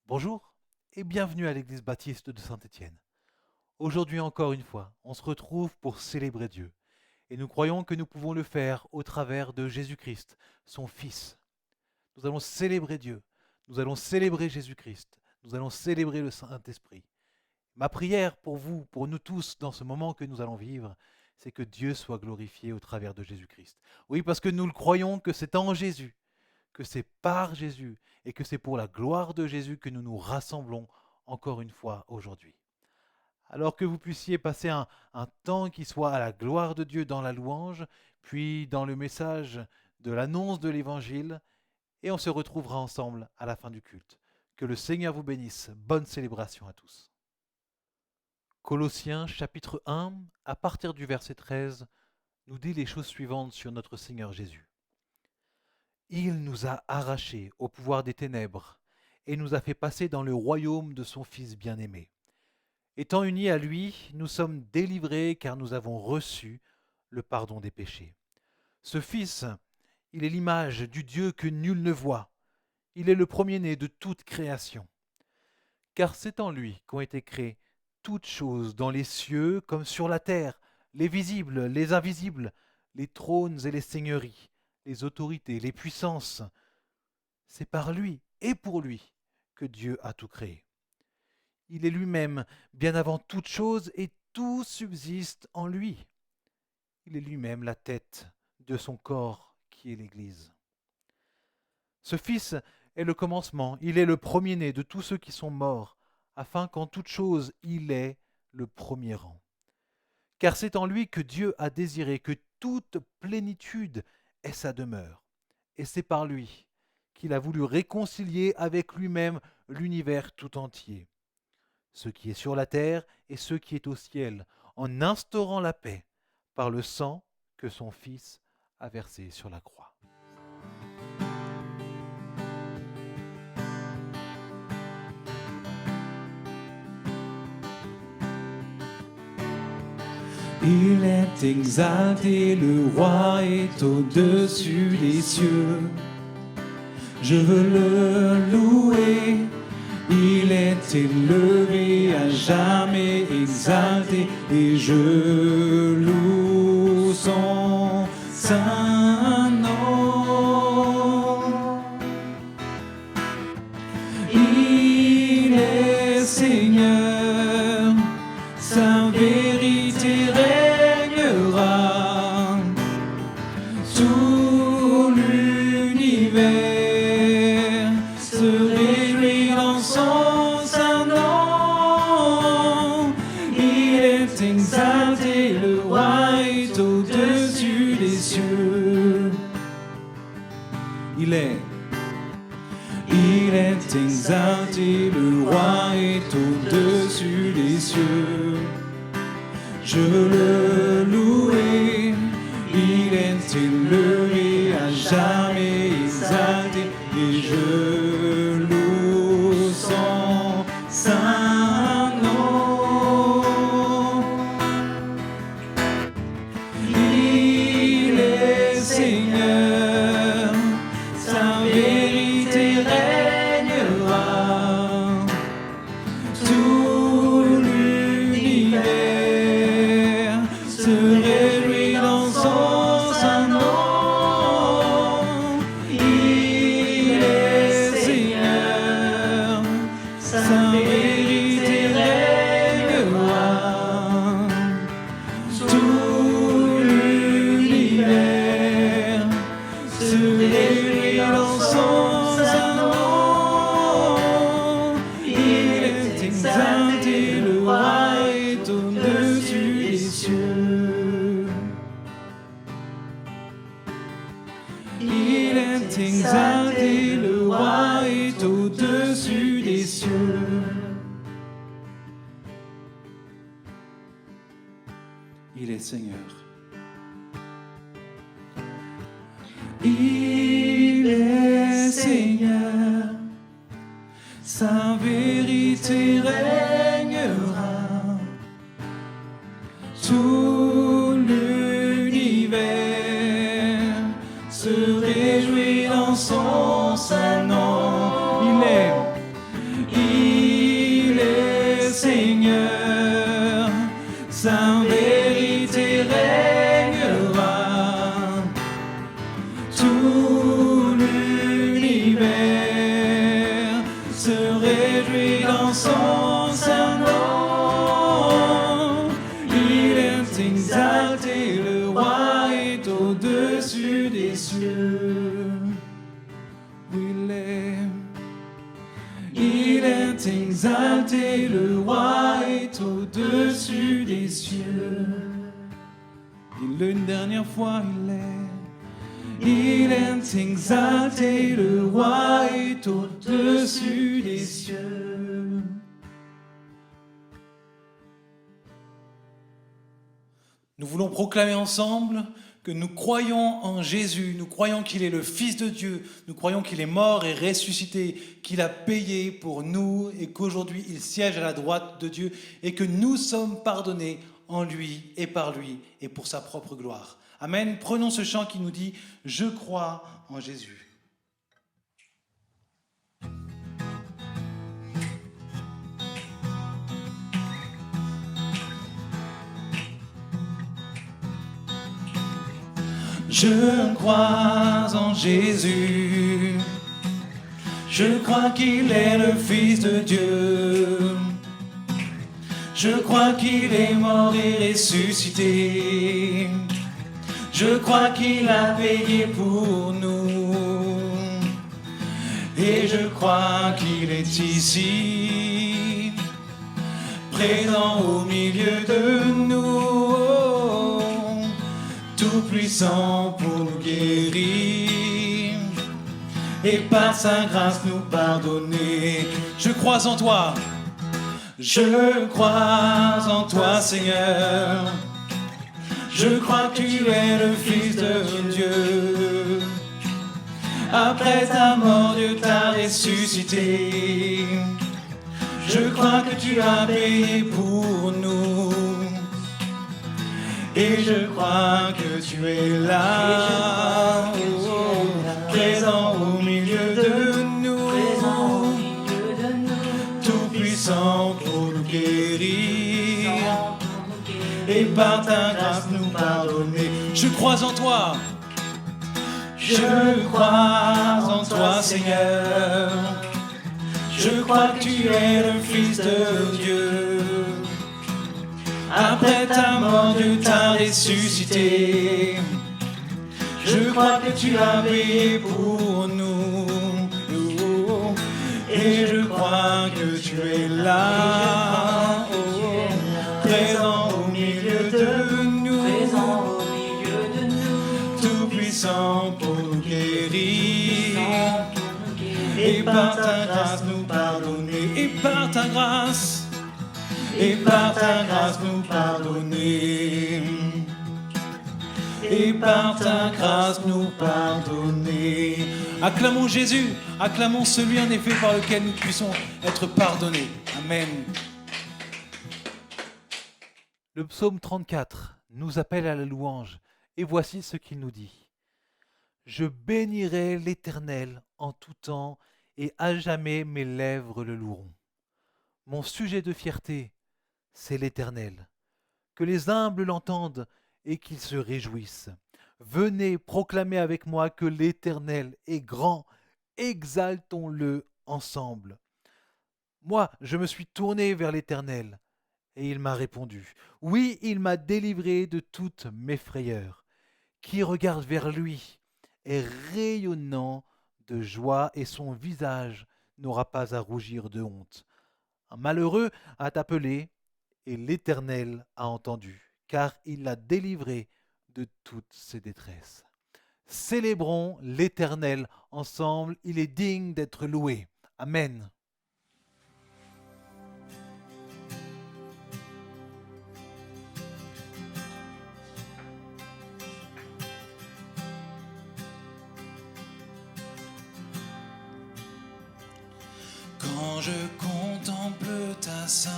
Bonjour et bienvenue à l'église baptiste de Saint-Étienne. Aujourd'hui encore une fois, on se retrouve pour célébrer Dieu et nous croyons que nous pouvons le faire au travers de Jésus-Christ, son Fils. Nous allons célébrer Dieu, nous allons célébrer Jésus-Christ, nous allons célébrer le Saint-Esprit. Ma prière pour vous, pour nous tous dans ce moment que nous allons vivre, c'est que Dieu soit glorifié au travers de Jésus-Christ. Oui, parce que nous le croyons que c'est en Jésus, que c'est par Jésus et que c'est pour la gloire de Jésus que nous nous rassemblons encore une fois aujourd'hui. Alors que vous puissiez passer un temps qui soit à la gloire de Dieu dans la louange, puis dans le message de l'annonce de l'Évangile, et on se retrouvera ensemble à la fin du culte. Que le Seigneur vous bénisse. Bonne célébration à tous. Colossiens chapitre 1, à partir du verset 13, nous dit les choses suivantes sur notre Seigneur Jésus. Il nous a arrachés au pouvoir des ténèbres et nous a fait passer dans le royaume de son Fils bien-aimé. Étant unis à lui, nous sommes délivrés car nous avons reçu le pardon des péchés. Ce Fils, il est l'image du Dieu que nul ne voit. Il est le premier-né de toute création. Car c'est en lui qu'ont été créées toutes choses dans les cieux comme sur la terre, les visibles, les invisibles, les trônes et les seigneuries, les autorités, les puissances. C'est par lui et pour lui que Dieu a tout créé. Il est lui-même bien avant toute chose et tout subsiste en lui. Il est lui-même la tête de son corps qui est l'Église. Ce Fils est le commencement, il est le premier-né de tous ceux qui sont morts, afin qu'en toute chose il ait le premier rang. Car c'est en lui que Dieu a désiré que toute plénitude ait sa demeure. Et c'est par lui qu'il a voulu réconcilier avec lui-même l'univers tout entier, ce qui est sur la terre et ce qui est au ciel, en instaurant la paix par le sang que son Fils a versé sur la croix. Il est exalté, le roi est au-dessus des cieux. Je veux le louer, il est élevé, à jamais exalté, et je loue son saint nom. Il est Seigneur, sa vérité régnera. Tout l'univers se réjouit dans son saint nom. Il est exalté, le roi est au-dessus des cieux. Il est exalté, le roi est au-dessus des cieux. Je veux le louer, il est élevé, à jamais exalté, et je loue son saint nom. Il est Seigneur, sa vérité régnera. Tout l'univers se réjouit dans son saint nom. Il est Seigneur, sa vérité régnera. Tout l'univers se réjouit dans son saint nom. Il est exalté, le roi est au-dessus des cieux. Il est exalté, le roi est au-dessus des cieux. Il est Seigneur. Il est Seigneur, sa vérité régnera. Tout l'univers se réjouit dans son saint nom. Il exalté, le roi est au-dessus des cieux. Il est exalté, le roi est au-dessus des cieux. Dis-le une dernière fois, il est exalté, le roi est au-dessus des cieux. Nous voulons proclamer ensemble que nous croyons en Jésus, nous croyons qu'il est le Fils de Dieu, nous croyons qu'il est mort et ressuscité, qu'il a payé pour nous et qu'aujourd'hui il siège à la droite de Dieu et que nous sommes pardonnés en lui et par lui et pour sa propre gloire. Amen. Prenons ce chant qui nous dit « Je crois en Jésus ». Je crois en Jésus, je crois qu'il est le Fils de Dieu, je crois qu'il est mort et ressuscité, je crois qu'il a payé pour nous, et je crois qu'il est ici, présent au milieu de nous. Tout-puissant pour nous guérir et par sa grâce nous pardonner. Je crois en toi, je crois en toi Seigneur, je crois que tu es le Fils de Dieu. Après ta mort Dieu t'a ressuscité, je crois que tu as payé pour nous. Et je crois que tu es là, présent au milieu de nous, tout puissant pour nous guérir, et par ta grâce nous pardonner. Je crois en toi, je crois en toi Seigneur, je crois que tu es le Fils de Dieu. Après ta mort, Dieu t'a ressuscité. Je crois que tu as payé pour nous. Et je crois que tu es là, présent au milieu de nous, tout puissant pour nous guérir. Et par ta grâce nous pardonner. Et par ta grâce. Et par ta grâce nous pardonner. Et par ta grâce nous pardonner. Acclamons Jésus, acclamons celui en effet par lequel nous puissons être pardonnés. Amen. Le psaume 34 nous appelle à la louange, et voici ce qu'il nous dit. Je bénirai l'Éternel en tout temps, et à jamais mes lèvres le loueront. Mon sujet de fierté, c'est l'Éternel. Que les humbles l'entendent et qu'ils se réjouissent. Venez proclamer avec moi que l'Éternel est grand, exaltons-le ensemble. Moi, je me suis tourné vers l'Éternel, et il m'a répondu. Oui, il m'a délivré de toutes mes frayeurs. Qui regarde vers lui est rayonnant de joie, et son visage n'aura pas à rougir de honte. Un malheureux a appelé, et l'Éternel a entendu, car il l'a délivré de toutes ses détresses. Célébrons l'Éternel ensemble, il est digne d'être loué. Amen. Quand je contemple ta sainteté,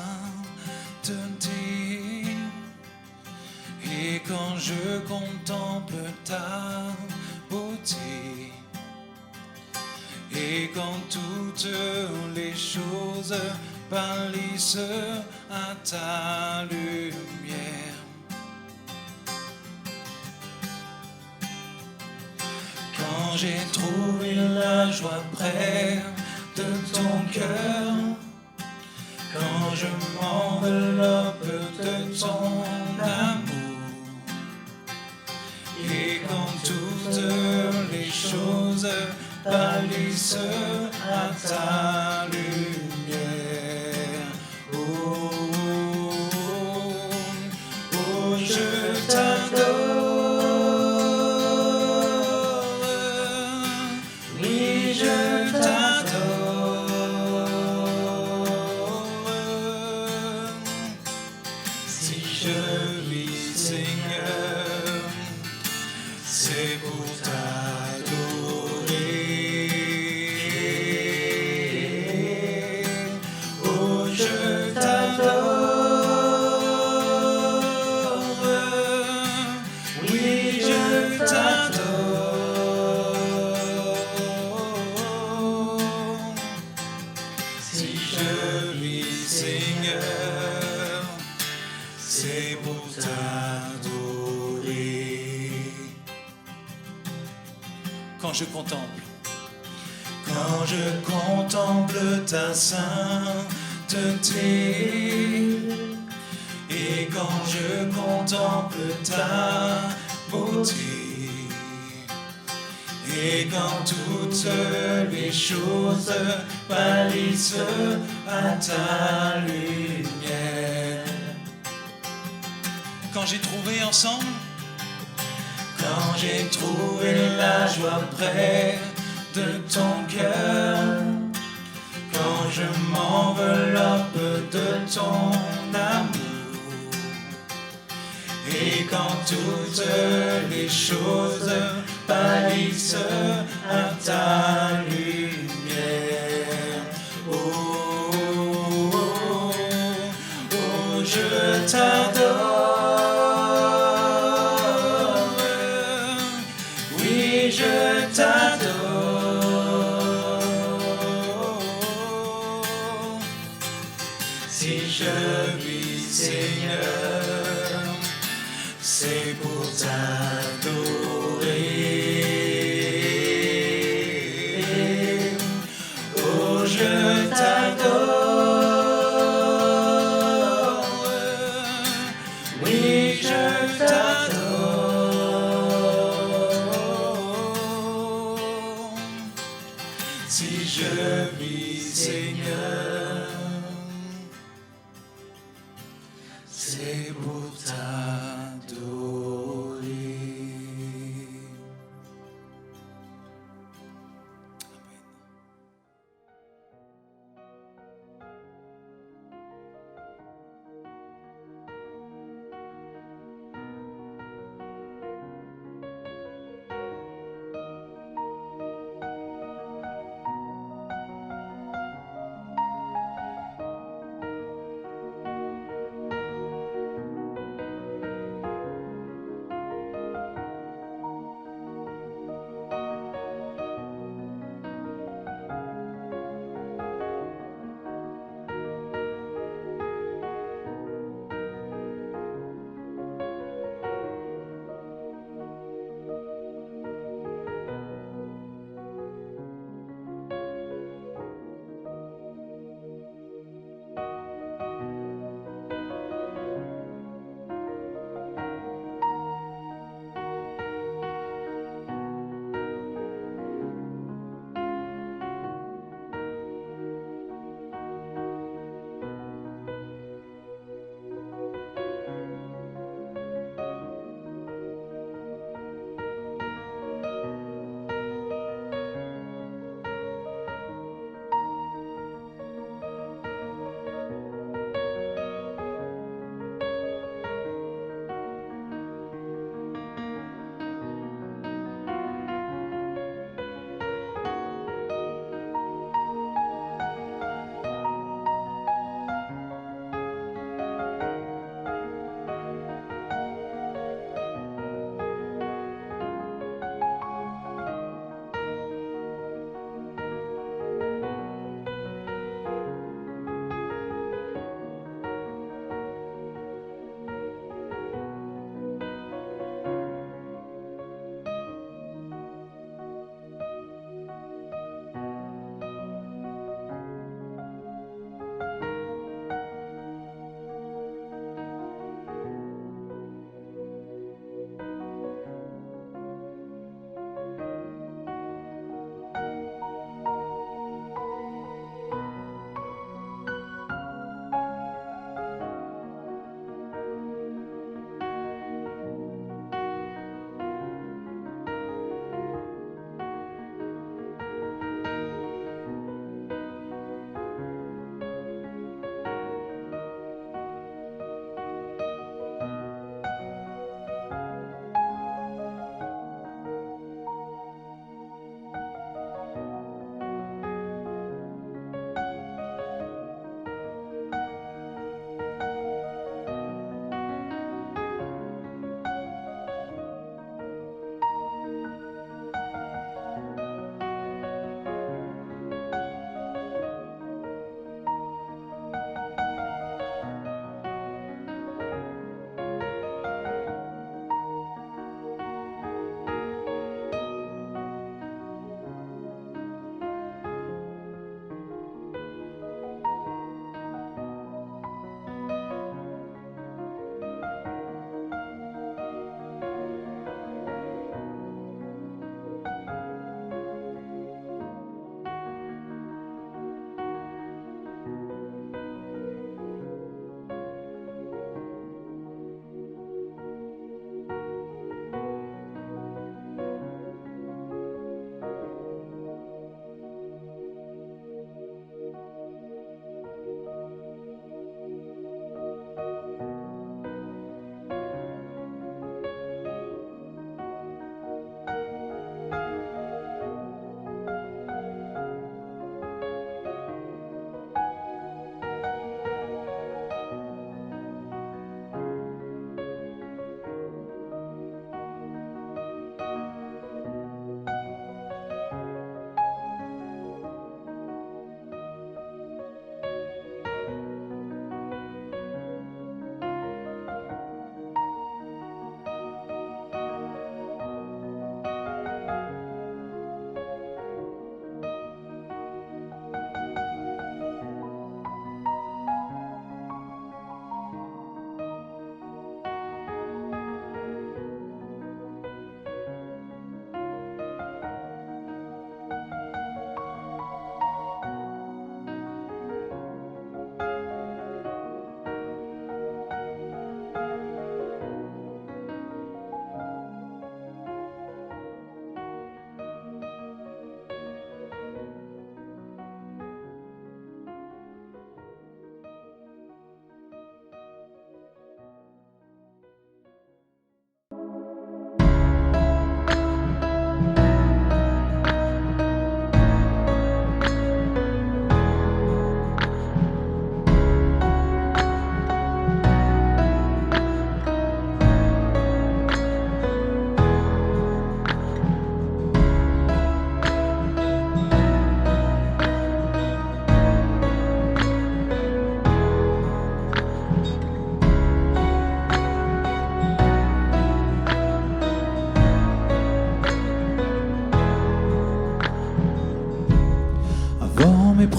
et quand je contemple ta beauté, et quand toutes les choses pâlissent à ta lumière, quand j'ai trouvé la joie près de ton cœur, quand je m'enveloppe de ton amour, choses pâlissent à ta lumière. Oh, oh, je t'adore. Oui, je t'adore. Si je vis, Seigneur, c'est pour t'adorer. Oh, je t'adore. Oui, je t'adore. Si je vis, Seigneur, c'est pour t'adorer. Quand je contemple ta sainteté, et quand je contemple ta beauté, et quand toutes les choses pâlissent à ta lumière. Quand j'ai trouvé ensemble, quand j'ai trouvé la joie près de ton cœur, quand je m'enveloppe de ton amour, et quand toutes les choses pâlissent à ta lumière. Oh, oh, oh, oh, je t'adore. Oui, je t'adore. Si je vis, Seigneur, c'est pour t'adorer. Oh, je t'adore. Oui, je t'adore. Si je vis, Seigneur, c'est pour t'adorer.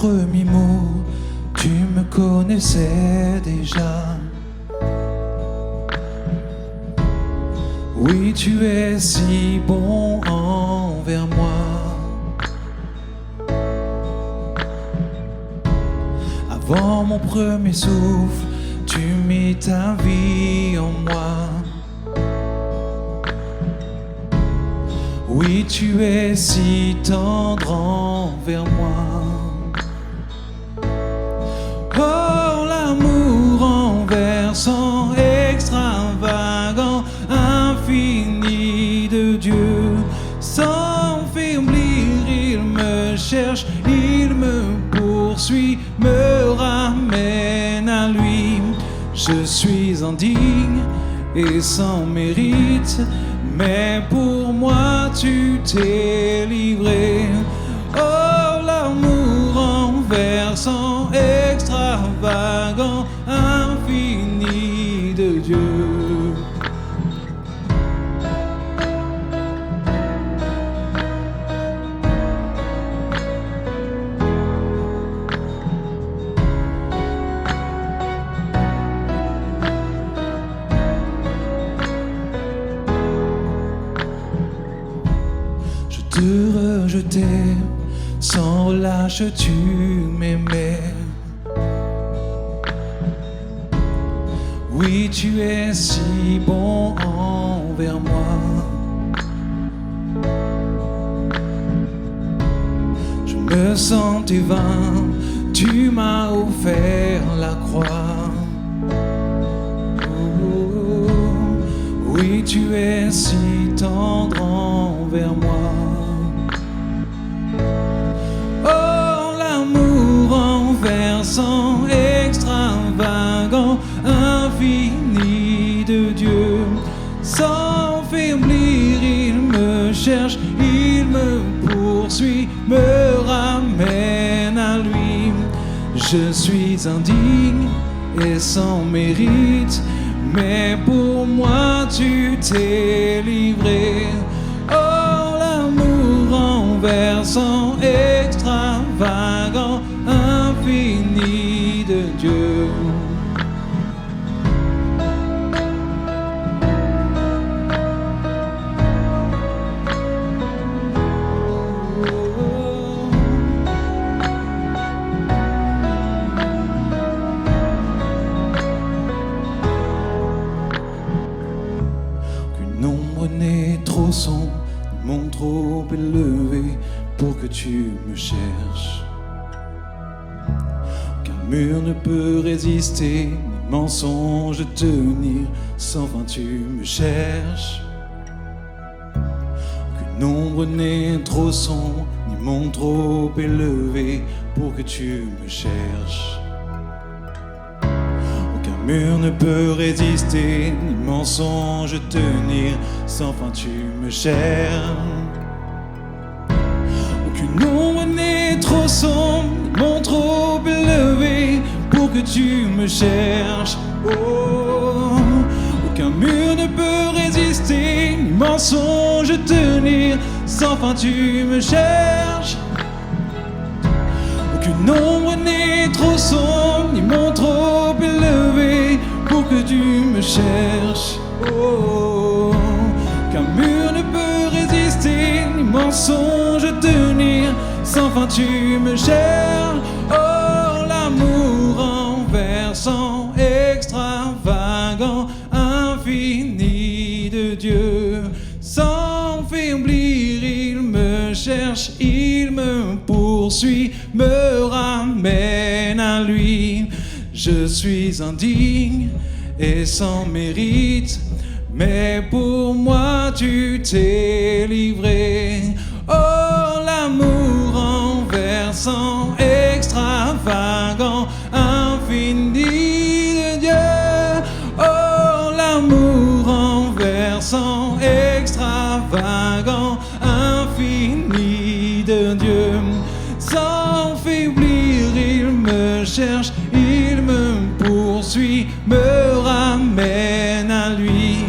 premier mot, tu me connaissais déjà. Oui, tu es si bon envers moi. Avant mon premier souffle, tu mis ta vie en moi. Oui, tu es si tendre envers moi. Oh, l'amour renversant, extravagant, infini de Dieu. Sans faiblir, il me cherche, il me poursuit, me ramène à lui. Je suis indigne et sans mérite, mais pour moi tu t'es livré. Oh, l'amour renversant, extravagant, infini de Dieu. Te rejeter, sans relâche tu m'aimais. Oui, tu es si bon envers moi. Je me sentais vain, tu m'as offert la croix. Oh, oui, tu es si tendre envers moi. Renversant, extravagant, infini de Dieu. Sans faiblir, il me cherche, il me poursuit, me ramène à lui. Je suis indigne et sans mérite, mais pour moi tu t'es livré. Oh, l'amour renversant, extravagant, infini de Dieu. Qu'une ombre n'est trop sombre, mon trop élevé pour que tu me cherches. Mur ne peut résister, ni mensonge tenir, sans fin tu me cherches. Qu'une ombre n'est trop sombre, ni mon trop élevé, pour que tu me cherches. Aucun mur ne peut résister, ni mensonge tenir, sans fin tu me cherches. Aucune ombre n'est trop sombre, ni mon trop élevé, pour que tu me cherches. Oh, aucun mur ne peut résister, ni mensonge tenir, sans fin tu me cherches. Aucune ombre n'est trop sombre, ni mon trop élevé, pour que tu me cherches. Oh, aucun mur ne peut résister, ni mensonge tenir, sans fin tu me cherches. Oh, l'amour renversant, extravagant, infini de Dieu. Sans faiblir, il me cherche, il me poursuit, me ramène à lui. Je suis indigne et sans mérite, mais pour moi tu t'es livré. Oh, l'amour renversant, extravagant, infini de Dieu. Oh, l'amour renversant, extravagant, infini de Dieu. Sans faiblir, il me cherche, il me poursuit, me ramène à lui.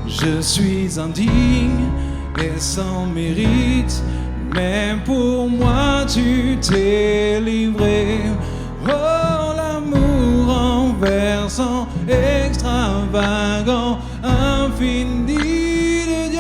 Je suis indigne et sans mérite, mais pour moi tu t'es livré. Oh, l'amour renversant, extravagant, infini de Dieu.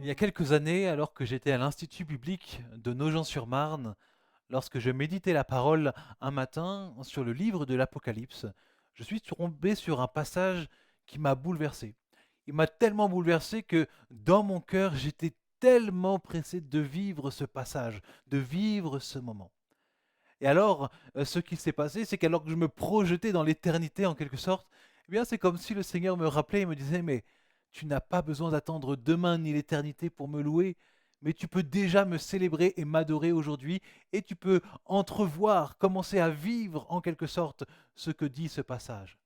Il y a quelques années, alors que j'étais à l'Institut biblique de Nogent-sur-Marne, lorsque je méditais la parole un matin sur le livre de l'Apocalypse, je suis tombé sur un passage qui m'a bouleversé. Il m'a tellement bouleversé que dans mon cœur, j'étais tellement pressé de vivre ce passage, de vivre ce moment. Et alors, ce qui s'est passé, c'est qu'alors que je me projetais dans l'éternité en quelque sorte, eh bien, c'est comme si le Seigneur me rappelait et me disait, mais tu n'as pas besoin d'attendre demain ni l'éternité pour me louer, mais tu peux déjà me célébrer et m'adorer aujourd'hui, et tu peux entrevoir, commencer à vivre en quelque sorte ce que dit ce passage.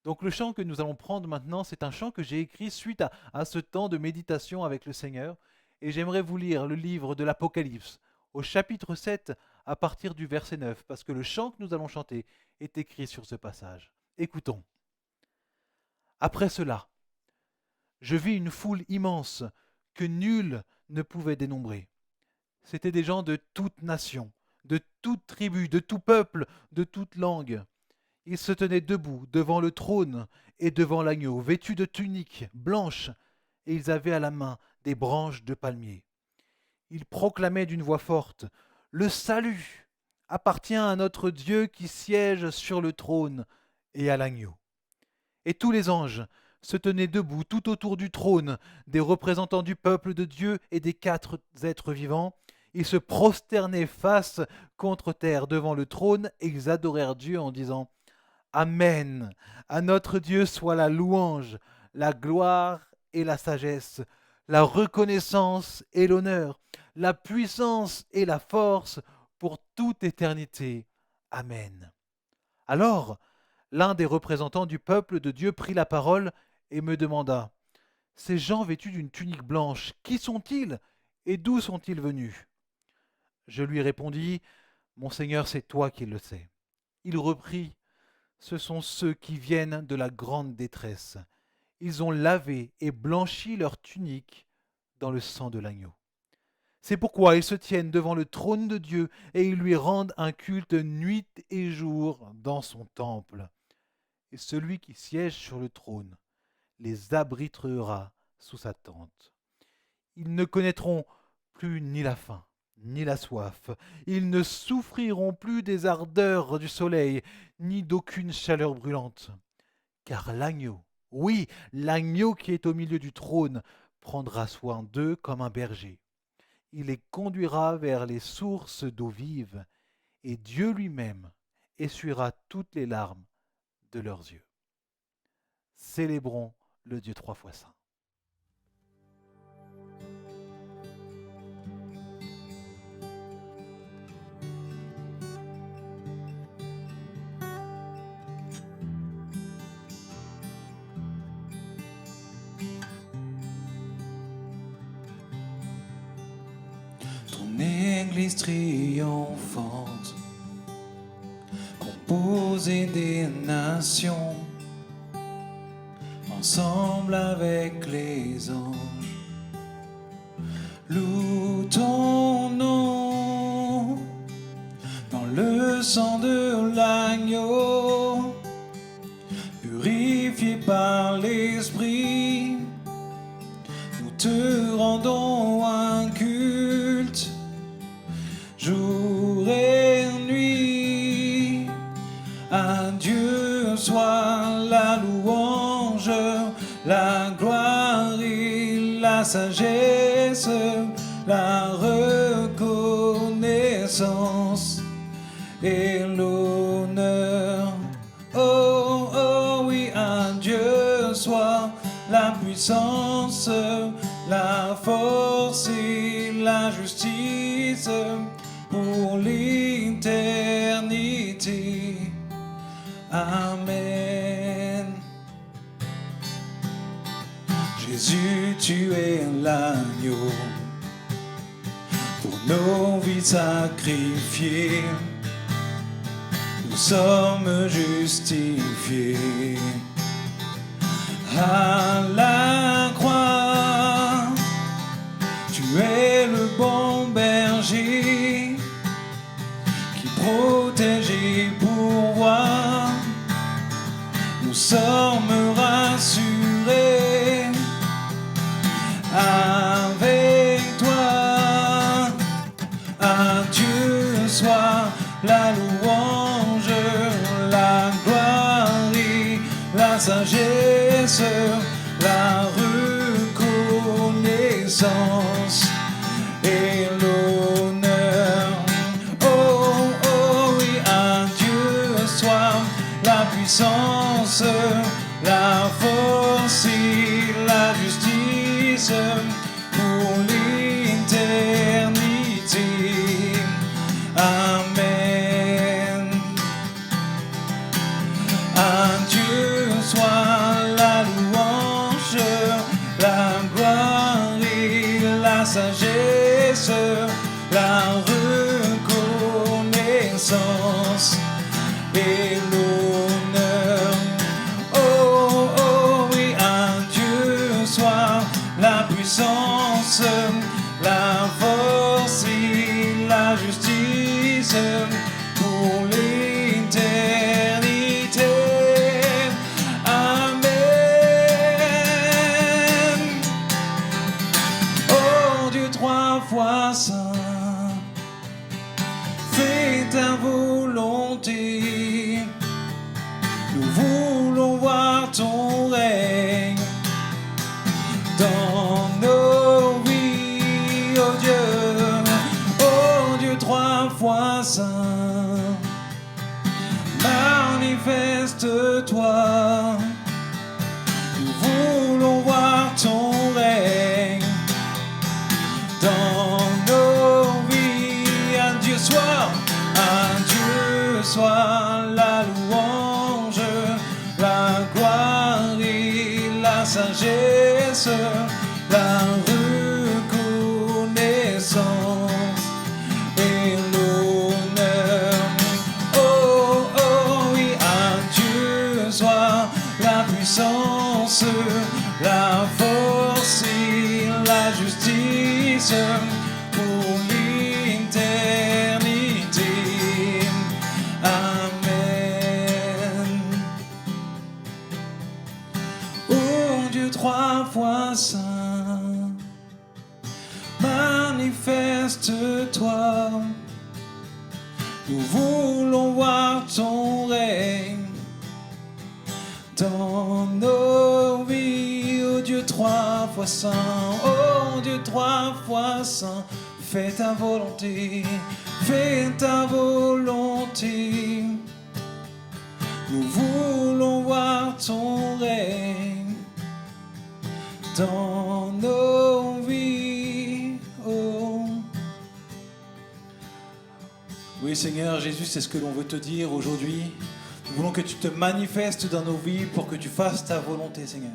Donc le chant que nous allons prendre maintenant, c'est un chant que j'ai écrit suite à ce temps de méditation avec le Seigneur, et j'aimerais vous lire le livre de l'Apocalypse, au chapitre 7, à partir du verset 9, parce que le chant que nous allons chanter est écrit sur ce passage. Écoutons. Après cela, je vis une foule immense que nul ne pouvait dénombrer. C'étaient des gens de toute nation, de toute tribu, de tout peuple, de toute langue. Ils se tenaient debout devant le trône et devant l'agneau, vêtus de tuniques blanches, et ils avaient à la main des branches de palmier. Ils proclamaient d'une voix forte, « Le salut appartient à notre Dieu qui siège sur le trône et à l'agneau. » Et tous les anges se tenaient debout tout autour du trône, des représentants du peuple de Dieu et des 4 êtres vivants. Ils se prosternaient face contre terre devant le trône et ils adorèrent Dieu en disant « Amen, à notre Dieu soit la louange, la gloire et la sagesse, la reconnaissance et l'honneur, la puissance et la force pour toute éternité. Amen. » Alors, l'un des représentants du peuple de Dieu prit la parole et me demanda « Ces gens vêtus d'une tunique blanche, qui sont-ils et d'où sont-ils venus ?» Je lui répondis « Mon Seigneur, c'est toi qui le sais. » Il reprit « Ce sont ceux qui viennent de la grande détresse. Ils ont lavé et blanchi leur tunique dans le sang de l'agneau. C'est pourquoi ils se tiennent devant le trône de Dieu et ils lui rendent un culte nuit et jour dans son temple. Et celui qui siège sur le trône les abritera sous sa tente. Ils ne connaîtront plus ni la faim, ni la soif. Ils ne souffriront plus des ardeurs du soleil, ni d'aucune chaleur brûlante. Car l'agneau, oui, l'agneau qui est au milieu du trône, prendra soin d'eux comme un berger. Il les conduira vers les sources d'eau vive, et Dieu lui-même essuiera toutes les larmes de leurs yeux. Célébrons le Dieu 3 fois saint. Ton église triomphante, composée des nations, ensemble avec les anges, loue ton nom dans le sang de l'agneau, purifié par l'Esprit, nous te rendons un culte, jour et nuit. À Dieu soit la louange, la gloire et la sagesse, la reconnaissance et l'honneur. Oh, oh oui, à Dieu soit la puissance, la force et la justice pour l'éternité. Amen. Jésus, tu es l'agneau pour nos vies sacrifiées. Nous sommes justifiés à la croix. Tu es le bon berger qui protège et pourvoit. Nous sommes rassurés avec toi. À Dieu soit la louange, la gloire et la sagesse, la reconnaissance et l'honneur. Oh, oh, oui, à Dieu soit la puissance, la force et la justice pour l'éternité. Amen. À Dieu soit la louange, la gloire et la sagesse, la reconnaissance et l'honneur. Oh, oh, oui, à Dieu soit la puissance, la force et la justice pour l'éternité. Amen. Oh Dieu trois fois saint, fais ta volonté. Nous voulons voir ton règne dans nos vies, oh Dieu trois fois saint, manifeste-toi. Nous voulons voir ton règne dans nos vies. À Dieu soit la louange, la gloire et la sagesse, la reconnaissance et l'honneur. Oh, oh, oui, à Dieu soit la puissance, la force et la justice pour l'éternité. Amen. Oh Dieu trois fois saint, manifeste-toi. Nous voulons voir ton règne dans nos vies, oh Dieu trois fois saint, oh Dieu trois fois saint, fais ta volonté, fais ta volonté. Nous voulons voir ton règne dans nos vies, oh. Oui Seigneur Jésus, c'est ce que l'on veut te dire aujourd'hui. Nous voulons que tu te manifestes dans nos vies pour que tu fasses ta volonté, Seigneur.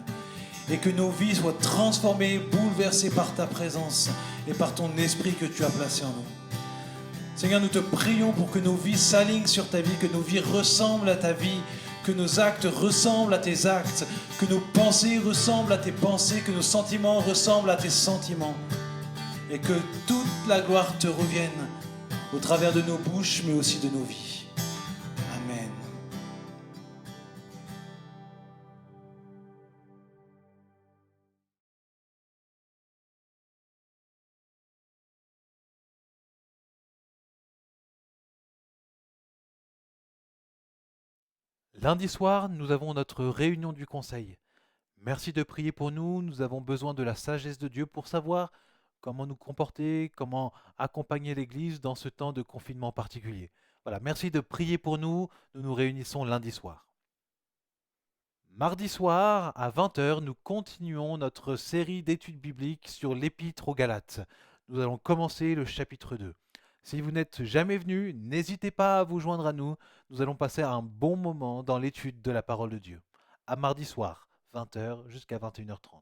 Et que nos vies soient transformées, bouleversées par ta présence et par ton esprit que tu as placé en nous. Seigneur, nous te prions pour que nos vies s'alignent sur ta vie, que nos vies ressemblent à ta vie, que nos actes ressemblent à tes actes, que nos pensées ressemblent à tes pensées, que nos sentiments ressemblent à tes sentiments. Et que toute la gloire te revienne au travers de nos bouches, mais aussi de nos vies. Amen. Lundi soir, nous avons notre réunion du conseil. Merci de prier pour nous, nous avons besoin de la sagesse de Dieu pour savoir comment nous comporter, comment accompagner l'Église dans ce temps de confinement particulier. Voilà, merci de prier pour nous, nous nous réunissons lundi soir. Mardi soir, à 20h, nous continuons notre série d'études bibliques sur l'Épître aux Galates. Nous allons commencer le chapitre 2. Si vous n'êtes jamais venu, n'hésitez pas à vous joindre à nous. Nous allons passer un bon moment dans l'étude de la parole de Dieu. À mardi soir, 20h jusqu'à 21h30.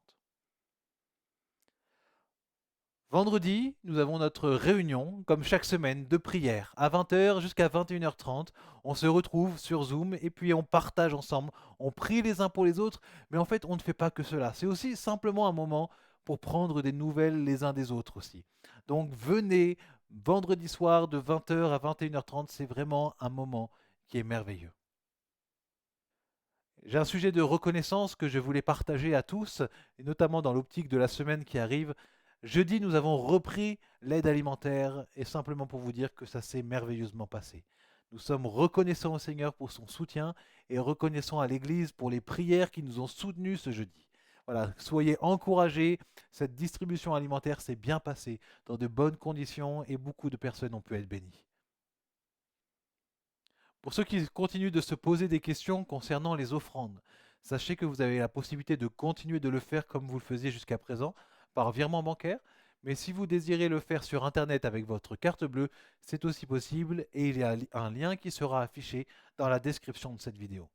Vendredi, nous avons notre réunion, comme chaque semaine, de prière. À 20h jusqu'à 21h30, on se retrouve sur Zoom et puis on partage ensemble. On prie les uns pour les autres, mais en fait, on ne fait pas que cela. C'est aussi simplement un moment pour prendre des nouvelles les uns des autres aussi. Donc venez vendredi soir de 20h à 21h30, c'est vraiment un moment qui est merveilleux. J'ai un sujet de reconnaissance que je voulais partager à tous, et notamment dans l'optique de la semaine qui arrive. Jeudi, nous avons repris l'aide alimentaire, et simplement pour vous dire que ça s'est merveilleusement passé. Nous sommes reconnaissants au Seigneur pour son soutien et reconnaissants à l'Église pour les prières qui nous ont soutenus ce jeudi. Voilà, soyez encouragés, cette distribution alimentaire s'est bien passée dans de bonnes conditions et beaucoup de personnes ont pu être bénies. Pour ceux qui continuent de se poser des questions concernant les offrandes, sachez que vous avez la possibilité de continuer de le faire comme vous le faisiez jusqu'à présent, par virement bancaire. Mais si vous désirez le faire sur Internet avec votre carte bleue, c'est aussi possible et il y a un lien qui sera affiché dans la description de cette vidéo.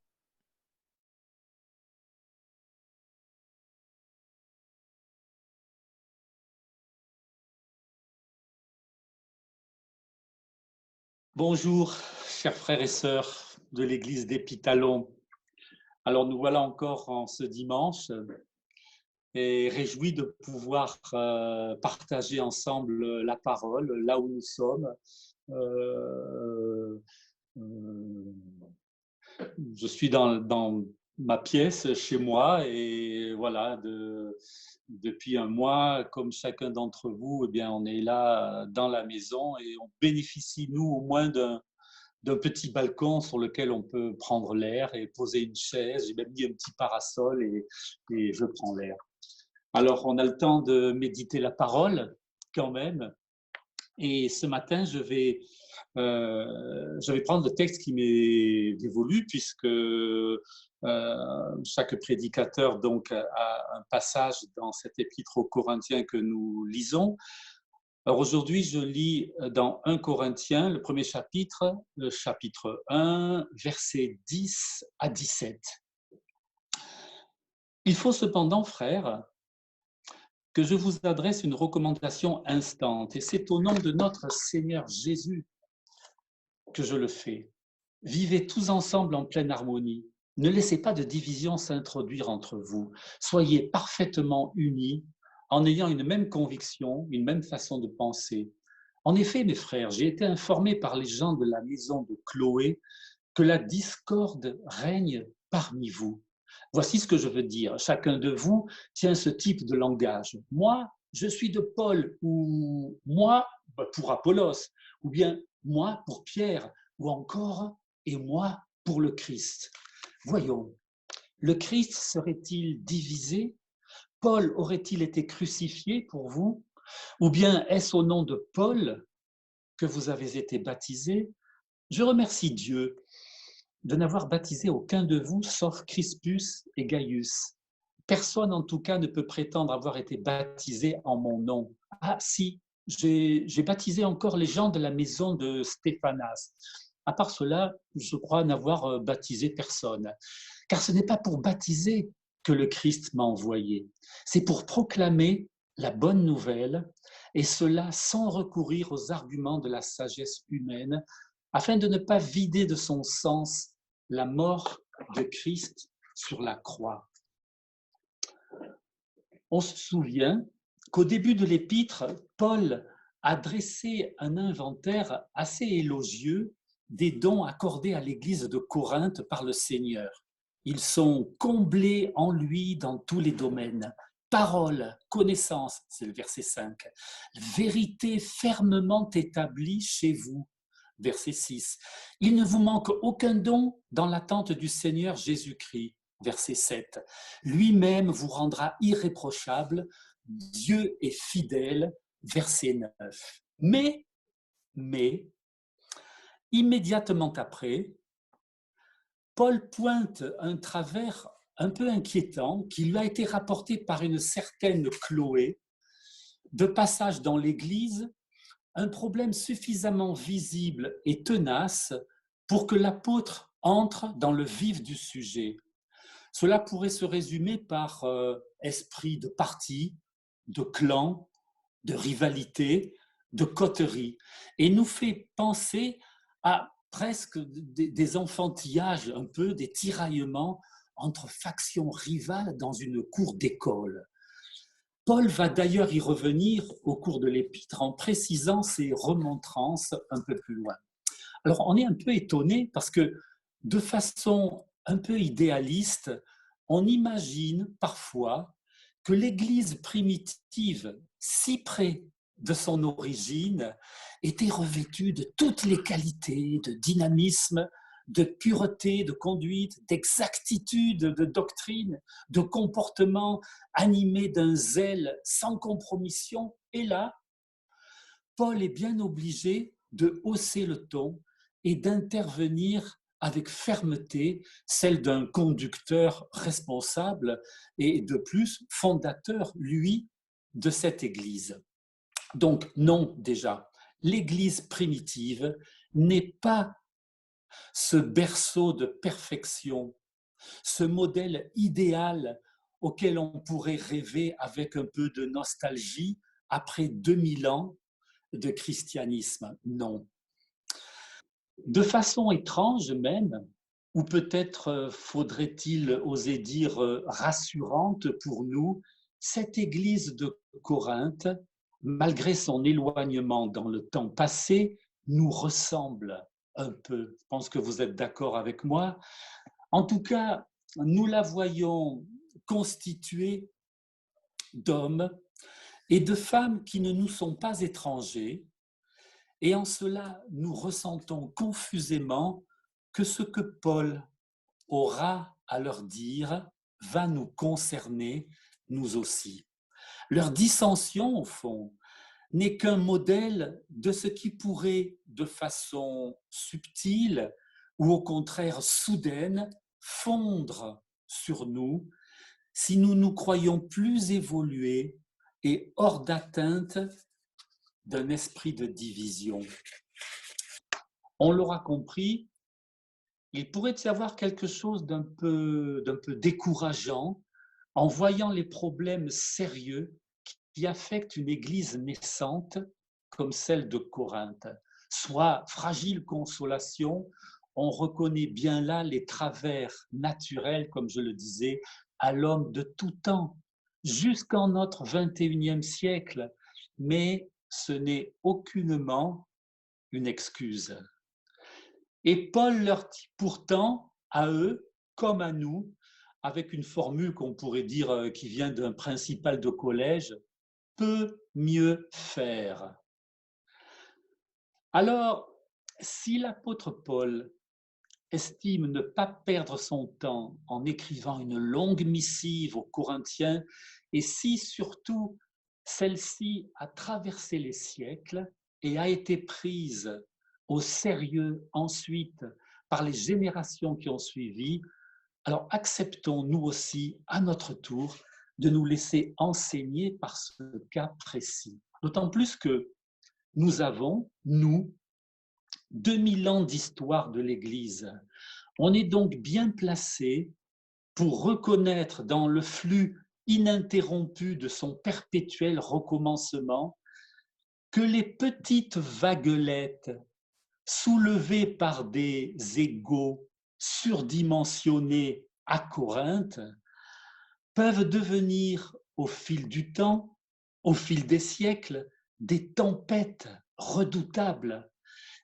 Bonjour, chers frères et sœurs de l'église d'Épitalon. Alors nous voilà encore en ce dimanche et réjouis de pouvoir partager ensemble la parole là où nous sommes. Euh, euh, je suis dans ma pièce chez moi et voilà, depuis un mois, comme chacun d'entre vous, eh bien, on est là dans la maison et on bénéficie, nous, au moins d'un petit balcon sur lequel on peut prendre l'air et poser une chaise. J'ai même mis un petit parasol et je prends l'air. Alors, on a le temps de méditer la parole quand même. Et ce matin, je vais prendre le texte qui m'est dévolu puisque chaque prédicateur donc a un passage dans cet épître aux Corinthiens que nous lisons. Alors aujourd'hui, je lis dans 1 Corinthiens, le premier chapitre, le chapitre 1, versets 10 à 17. Il faut cependant, frères, que je vous adresse une recommandation instante, et c'est au nom de notre Seigneur Jésus que je le fais. Vivez tous ensemble en pleine harmonie. Ne laissez pas de division s'introduire entre vous. Soyez parfaitement unis en ayant une même conviction, une même façon de penser. En effet, mes frères, j'ai été informé par les gens de la maison de Chloé que la discorde règne parmi vous. Voici ce que je veux dire. Chacun de vous tient ce type de langage. Moi, je suis de Paul, ou moi pour Apollos, ou bien moi pour Pierre, ou encore et moi pour le Christ. Voyons, le Christ serait-il divisé? Paul aurait-il été crucifié pour vous? Ou bien est-ce au nom de Paul que vous avez été baptisés? Je remercie Dieu de n'avoir baptisé aucun de vous sauf Crispus et Gaius. Personne en tout cas ne peut prétendre avoir été baptisé en mon nom. Ah si, j'ai baptisé encore les gens de la maison de Stéphanas. À part cela, je crois n'avoir baptisé personne. Car ce n'est pas pour baptiser que le Christ m'a envoyé. C'est pour proclamer la bonne nouvelle, et cela sans recourir aux arguments de la sagesse humaine, afin de ne pas vider de son sens la mort de Christ sur la croix. On se souvient qu'au début de l'épître, Paul a dressé un inventaire assez élogieux des dons accordés à l'église de Corinthe par le Seigneur. Ils sont comblés en lui dans tous les domaines. Parole, connaissance, c'est le verset 5. Vérité fermement établie chez vous, verset 6. Il ne vous manque aucun don dans l'attente du Seigneur Jésus-Christ, verset 7. Lui-même vous rendra irréprochable, Dieu est fidèle, verset 9. Mais, immédiatement après, Paul pointe un travers un peu inquiétant qui lui a été rapporté par une certaine Chloé, de passage dans l'Église, un problème suffisamment visible et tenace pour que l'apôtre entre dans le vif du sujet. Cela pourrait se résumer par esprit de parti, de clan, de rivalité, de coterie, et nous fait penser à presque des enfantillages, un peu des tiraillements entre factions rivales dans une cour d'école. Paul va d'ailleurs y revenir au cours de l'épître en précisant ses remontrances un peu plus loin. Alors on est un peu étonné parce que de façon un peu idéaliste, on imagine parfois que l'Église primitive, si près de son origine, était revêtue de toutes les qualités de dynamisme, de pureté, de conduite, d'exactitude, de doctrine, de comportement animé d'un zèle sans compromission. Et là, Paul est bien obligé de hausser le ton et d'intervenir avec fermeté, celle d'un conducteur responsable et de plus fondateur, lui, de cette Église. Donc non, déjà, l'Église primitive n'est pas ce berceau de perfection, ce modèle idéal auquel on pourrait rêver avec un peu de nostalgie après 2000 ans de christianisme. Non. De façon étrange même, ou peut-être faudrait-il oser dire rassurante pour nous, cette église de Corinthe, malgré son éloignement dans le temps passé, nous ressemble un peu. Je pense que vous êtes d'accord avec moi. En tout cas, nous la voyons constituée d'hommes et de femmes qui ne nous sont pas étrangers, et en cela, nous ressentons confusément que ce que Paul aura à leur dire va nous concerner, nous aussi. Leur dissension, au fond, n'est qu'un modèle de ce qui pourrait, de façon subtile ou au contraire soudaine, fondre sur nous si nous nous croyons plus évolués et hors d'atteinte d'un esprit de division. On l'aura compris, il pourrait y avoir quelque chose d'un peu décourageant en voyant les problèmes sérieux qui affectent une église naissante comme celle de Corinthe. Soit fragile consolation, on reconnaît bien là les travers naturels, comme je le disais, à l'homme de tout temps, jusqu'en notre 21e siècle, mais ce n'est aucunement une excuse. Et Paul leur dit pourtant, à eux comme à nous, avec une formule qu'on pourrait dire qui vient d'un principal de collège, peut mieux faire. Alors, si l'apôtre Paul estime ne pas perdre son temps en écrivant une longue missive aux Corinthiens, et si surtout celle-ci a traversé les siècles et a été prise au sérieux ensuite par les générations qui ont suivi, alors acceptons nous aussi, à notre tour, de nous laisser enseigner par ce cas précis. D'autant plus que nous avons, nous, 2000 ans d'histoire de l'Église. On est donc bien placé pour reconnaître dans le flux ininterrompu de son perpétuel recommencement que les petites vaguelettes soulevées par des égos surdimensionnés à Corinthe peuvent devenir au fil du temps, au fil des siècles, des tempêtes redoutables,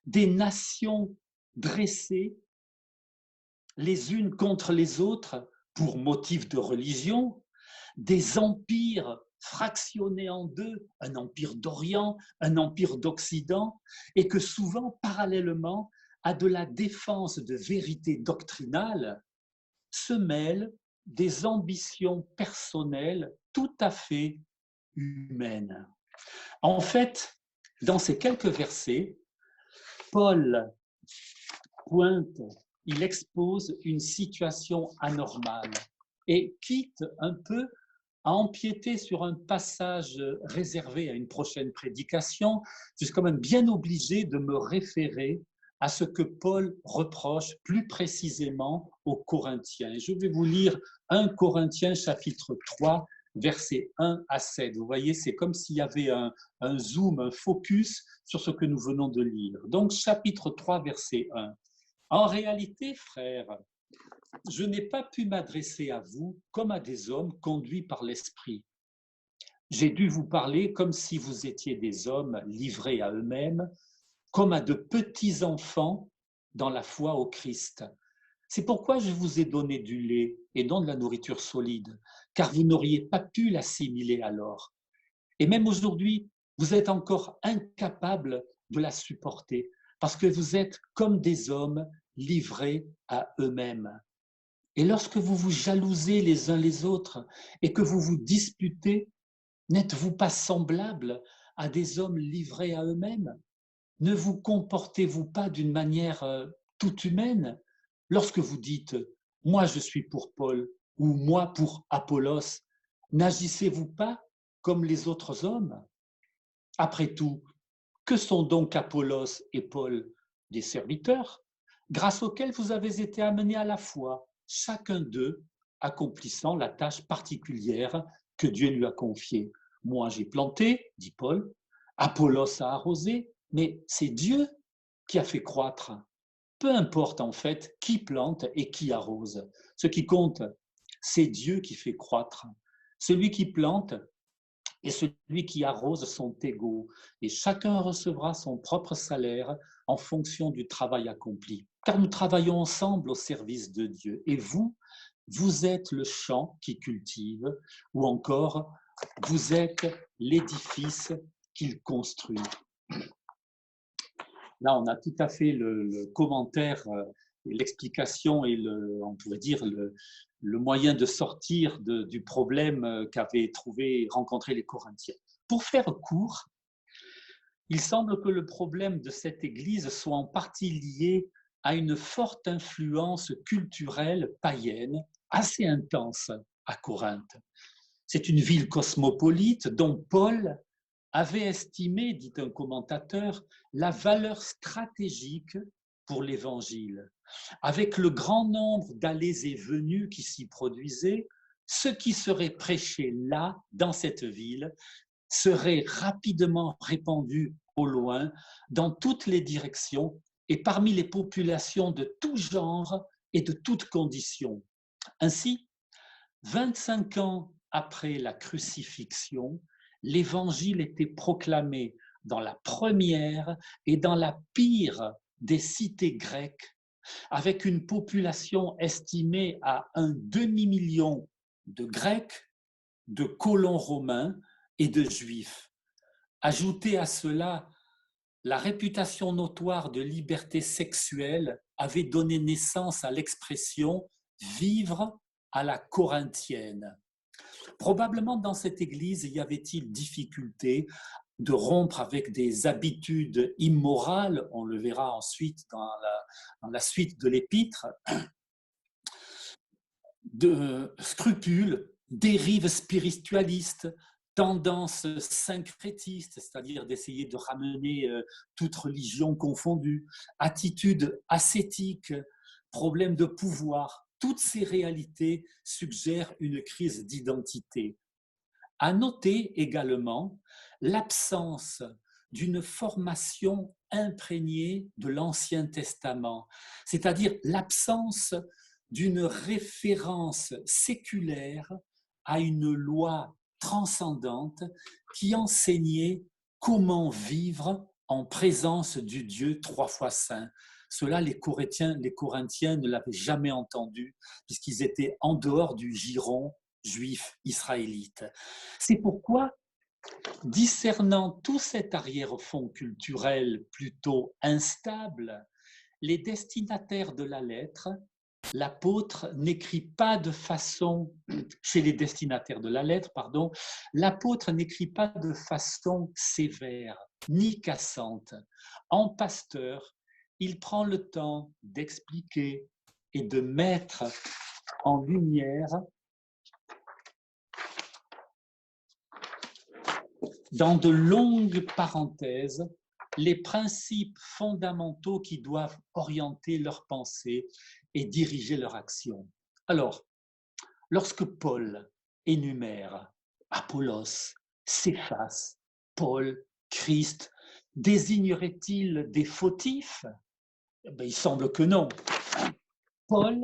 des nations dressées les unes contre les autres pour motif de religion, des empires fractionnés en deux, un empire d'Orient, un empire d'Occident, et que souvent, parallèlement à de la défense de vérités doctrinales, se mêlent des ambitions personnelles tout à fait humaines. En fait, dans ces quelques versets, Paul pointe, il expose une situation anormale et quitte un peu à empiéter sur un passage réservé à une prochaine prédication. Je suis quand même bien obligé de me référer à ce que Paul reproche plus précisément aux Corinthiens. Et je vais vous lire 1 Corinthiens chapitre 3, versets 1 à 7. Vous voyez, c'est comme s'il y avait un zoom, un focus sur ce que nous venons de lire. Donc, chapitre 3, verset 1. En réalité, frères, je n'ai pas pu m'adresser à vous comme à des hommes conduits par l'Esprit. J'ai dû vous parler comme si vous étiez des hommes livrés à eux-mêmes, comme à de petits enfants dans la foi au Christ. C'est pourquoi je vous ai donné du lait et non de la nourriture solide, car vous n'auriez pas pu l'assimiler alors. Et même aujourd'hui, vous êtes encore incapables de la supporter, parce que vous êtes comme des hommes livrés à eux-mêmes. Et lorsque vous vous jalousez les uns les autres et que vous vous disputez, n'êtes-vous pas semblables à des hommes livrés à eux-mêmes? Ne vous comportez-vous pas d'une manière toute humaine lorsque vous dites « moi je suis pour Paul » ou « moi pour Apollos », n'agissez-vous pas comme les autres hommes? Après tout, que sont donc Apollos et Paul? Des serviteurs, grâce auxquels vous avez été amenés à la foi, chacun d'eux accomplissant la tâche particulière que Dieu lui a confiée. Moi j'ai planté, dit Paul, Apollos a arrosé, mais c'est Dieu qui a fait croître. Peu importe en fait qui plante et qui arrose. Ce qui compte, c'est Dieu qui fait croître. Celui qui plante et celui qui arrose sont égaux, et chacun recevra son propre salaire en fonction du travail accompli. Car nous travaillons ensemble au service de Dieu. Et vous, vous êtes le champ qui cultive, ou encore, vous êtes l'édifice qu'il construit. Là, on a tout à fait le commentaire, l'explication et on pourrait dire le moyen de sortir du problème qu'avaient rencontré les Corinthiens. Pour faire court, il semble que le problème de cette Église soit en partie lié à une forte influence culturelle païenne assez intense à Corinthe. C'est une ville cosmopolite dont Paul avait estimé, dit un commentateur, la valeur stratégique pour l'Évangile. Avec le grand nombre d'allées et venues qui s'y produisaient, ce qui serait prêché là, dans cette ville, serait rapidement répandu au loin, dans toutes les directions et parmi les populations de tout genre et de toutes conditions. Ainsi, 25 ans après la crucifixion, l'Évangile était proclamé dans la première et dans la pire des cités grecques, avec une population estimée à un demi-million de Grecs, de colons romains et de Juifs. Ajoutez à cela la réputation notoire de liberté sexuelle avait donné naissance à l'expression « vivre à la corinthienne ». Probablement dans cette église, y avait-il difficulté de rompre avec des habitudes immorales, on le verra ensuite dans la suite de l'épître, de scrupules, dérives spiritualistes, tendances syncrétistes, c'est-à-dire d'essayer de ramener toute religion confondue, attitudes ascétiques, problèmes de pouvoir. Toutes ces réalités suggèrent une crise d'identité. À noter également l'absence d'une formation imprégnée de l'Ancien Testament, c'est-à-dire l'absence d'une référence séculaire à une loi transcendante qui enseignait comment vivre en présence du Dieu trois fois saint. Cela, les Corinthiens ne l'avaient jamais entendu, puisqu'ils étaient en dehors du giron juif israélite. C'est pourquoi, discernant tout cet arrière-fond culturel plutôt instable, les destinataires de la lettre, l'apôtre n'écrit pas de façon, chez les destinataires de la lettre, pardon, l'apôtre n'écrit pas de façon sévère ni cassante. En pasteur, il prend le temps d'expliquer et de mettre en lumière dans de longues parenthèses les principes fondamentaux qui doivent orienter leur pensée et diriger leur action. Alors, lorsque Paul énumère Apollos, Céphas, Paul, Christ, désignerait-il des fautifs? Il semble que non. Paul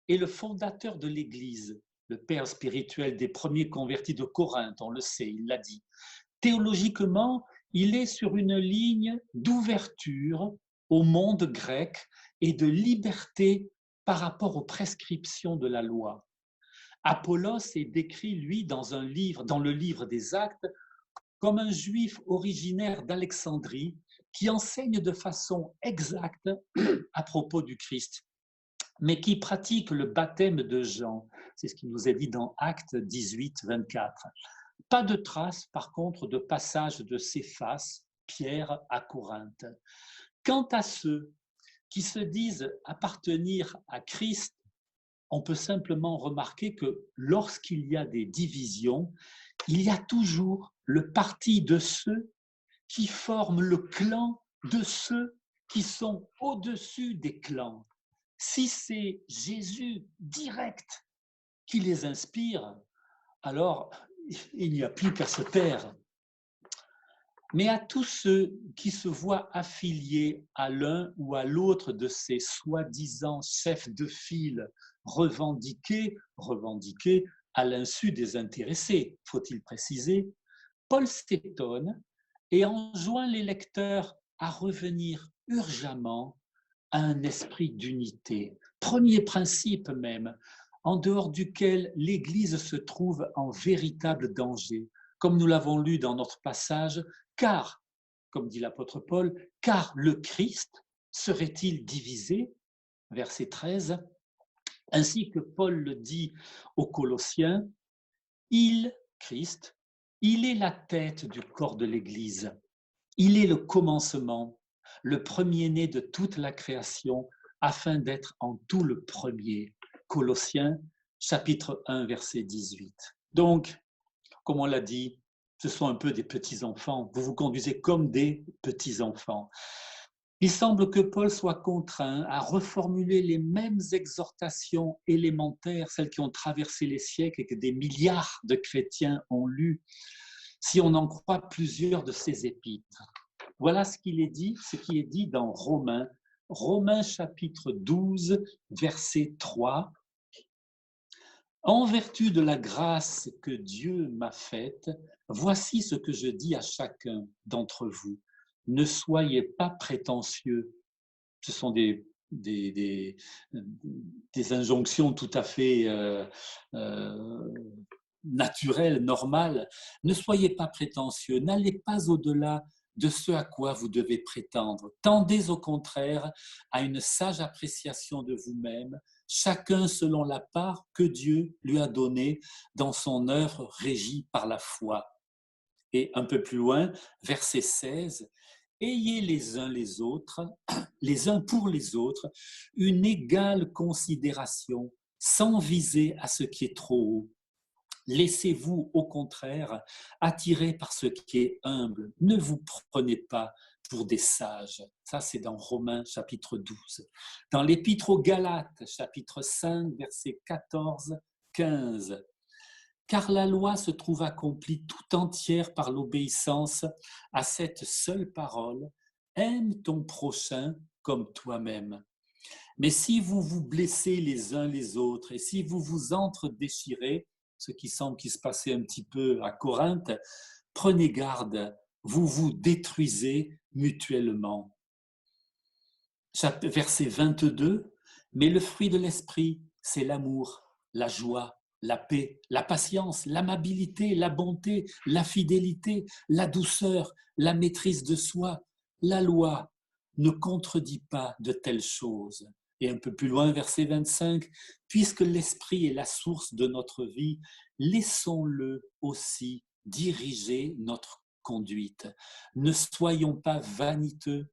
est le fondateur de l'Église, le père spirituel des premiers convertis de Corinthe, on le sait, il l'a dit. Théologiquement, il est sur une ligne d'ouverture au monde grec et de liberté par rapport aux prescriptions de la loi. Apollos est décrit, lui, dans le livre des Actes, comme un juif originaire d'Alexandrie qui enseigne de façon exacte à propos du Christ, mais qui pratique le baptême de Jean. C'est ce qui nous est dit dans Actes 18, 24. Pas de trace, par contre, de passage de Céphas, Pierre, à Corinthe. Quant à ceux qui se disent appartenir à Christ, on peut simplement remarquer que lorsqu'il y a des divisions, il y a toujours le parti de ceux qui forment le clan de ceux qui sont au-dessus des clans. Si c'est Jésus direct qui les inspire, alors il n'y a plus qu'à se taire. Mais à tous ceux qui se voient affiliés à l'un ou à l'autre de ces soi-disant chefs de file revendiqués à l'insu des intéressés, faut-il préciser, Paul s'étonne et enjoint les lecteurs à revenir urgemment à un esprit d'unité. Premier principe même, en dehors duquel l'Église se trouve en véritable danger, comme nous l'avons lu dans notre passage, car, comme dit l'apôtre Paul, car le Christ serait-il divisé? Verset 13. Ainsi que Paul le dit aux Colossiens, Christ, il est la tête du corps de l'Église. Il est le commencement, le premier-né de toute la création, afin d'être en tout le premier. Colossiens, chapitre 1, verset 18. Donc, comme on l'a dit, ce sont un peu des petits-enfants. Vous vous conduisez comme des petits-enfants. Il semble que Paul soit contraint à reformuler les mêmes exhortations élémentaires, celles qui ont traversé les siècles et que des milliards de chrétiens ont lues, si on en croit plusieurs de ses épîtres. Voilà ce qui est dit dans Romains chapitre 12, verset 3. En vertu de la grâce que Dieu m'a faite, voici ce que je dis à chacun d'entre vous. Ne soyez pas prétentieux. Ce sont des injonctions tout à fait naturelles, normales. Ne soyez pas prétentieux, n'allez pas au-delà de ce à quoi vous devez prétendre. Tendez au contraire à une sage appréciation de vous-même, chacun selon la part que Dieu lui a donnée dans son œuvre régie par la foi. Et un peu plus loin, verset 16, ayez les uns pour les autres, une égale considération, sans viser à ce qui est trop haut. Laissez-vous au contraire attirer par ce qui est humble. Ne vous prenez pas pour des sages. Ça, c'est dans Romains chapitre 12. Dans l'Épître aux Galates, chapitre 5, versets 14, 15. Car la loi se trouve accomplie tout entière par l'obéissance à cette seule parole, aime ton prochain comme toi-même. Mais si vous vous blessez les uns les autres et si vous vous entre-déchirez, ce qui semble qu'il se passait un petit peu à Corinthe, prenez garde, vous vous détruisez mutuellement. Verset 22, mais le fruit de l'esprit, c'est l'amour, la joie, la paix, la patience, l'amabilité, la bonté, la fidélité, la douceur, la maîtrise de soi. La loi ne contredit pas de telles choses. Et un peu plus loin, verset 25, puisque l'esprit est la source de notre vie, laissons-le aussi diriger notre conduite. Ne soyons pas vaniteux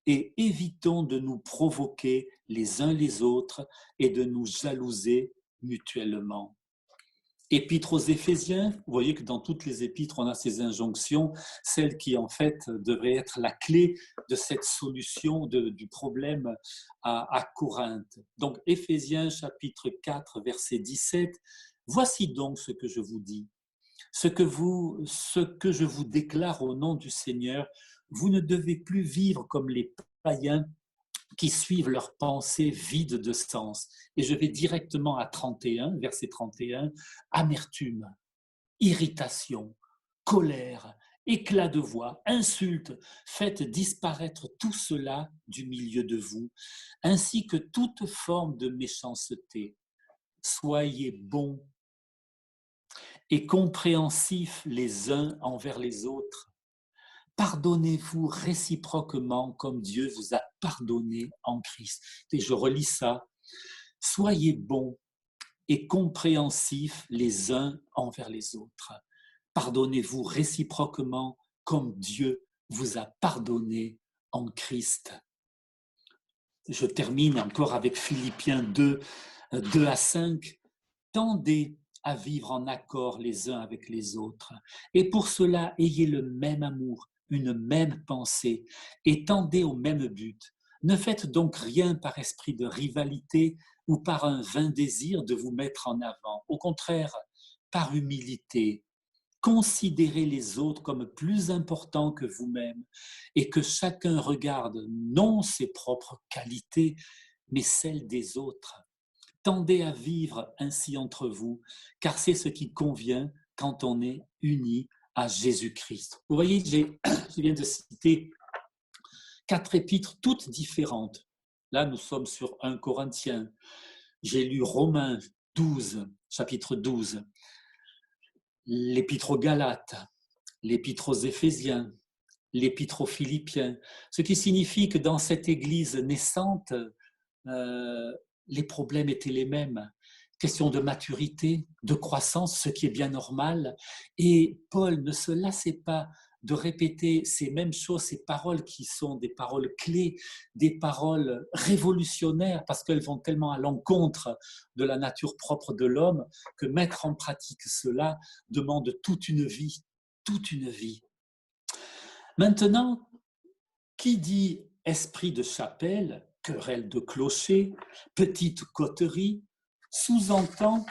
et évitons de nous provoquer les uns les autres et de nous jalouser mutuellement. Épître aux Éphésiens, vous voyez que dans toutes les épîtres, on a ces injonctions, celles qui en fait devraient être la clé de cette solution du problème à Corinthe. Donc Éphésiens chapitre 4, verset 17, voici donc ce que je vous dis. Ce que je vous déclare au nom du Seigneur, vous ne devez plus vivre comme les païens qui suivent leurs pensées vides de sens. Et je vais directement à 31, verset 31, amertume, irritation, colère, éclat de voix, insultes, faites disparaître tout cela du milieu de vous, ainsi que toute forme de méchanceté. Soyez bons et compréhensifs les uns envers les autres. Pardonnez-vous réciproquement comme Dieu vous a pardonné en Christ. Et je relis ça. Soyez bons et compréhensifs les uns envers les autres. Pardonnez-vous réciproquement comme Dieu vous a pardonné en Christ. Je termine encore avec Philippiens 2, 2 à 5. Tendez à vivre en accord les uns avec les autres. Et pour cela, ayez le même amour, une même pensée, et tendez au même but. Ne faites donc rien par esprit de rivalité ou par un vain désir de vous mettre en avant. Au contraire, par humilité, considérez les autres comme plus importants que vous-même et que chacun regarde non ses propres qualités, mais celles des autres. Tendez à vivre ainsi entre vous, car c'est ce qui convient quand on est unis à Jésus-Christ. Vous voyez, je viens de citer 4 épîtres toutes différentes. Là, nous sommes sur 1 Corinthiens. J'ai lu Romains 12, chapitre 12, l'épître aux Galates, l'épître aux Éphésiens, l'épître aux Philippiens, ce qui signifie que dans cette église naissante, les problèmes étaient les mêmes. Question de maturité, de croissance, ce qui est bien normal. Et Paul ne se lassait pas de répéter ces mêmes choses, ces paroles qui sont des paroles clés, des paroles révolutionnaires, parce qu'elles vont tellement à l'encontre de la nature propre de l'homme, que mettre en pratique cela demande toute une vie, toute une vie. Maintenant, qui dit esprit de chapelle, querelle de clocher, petite coterie, sous-entend,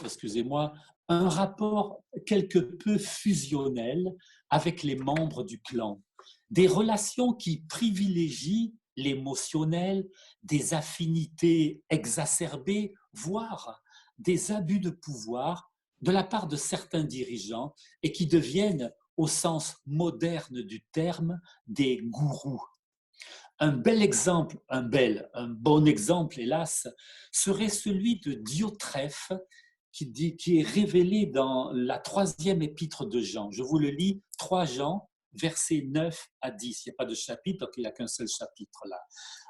excusez-moi, un rapport quelque peu fusionnel avec les membres du clan. Des relations qui privilégient l'émotionnel, des affinités exacerbées, voire des abus de pouvoir de la part de certains dirigeants et qui deviennent, au sens moderne du terme, des gourous. Un bon exemple, hélas, serait celui de Diotrephe, qui est révélé dans la 3e épître de Jean. Je vous le lis, 3 Jean, versets 9 à 10. Il n'y a pas de chapitre, donc il n'y a qu'un seul chapitre là.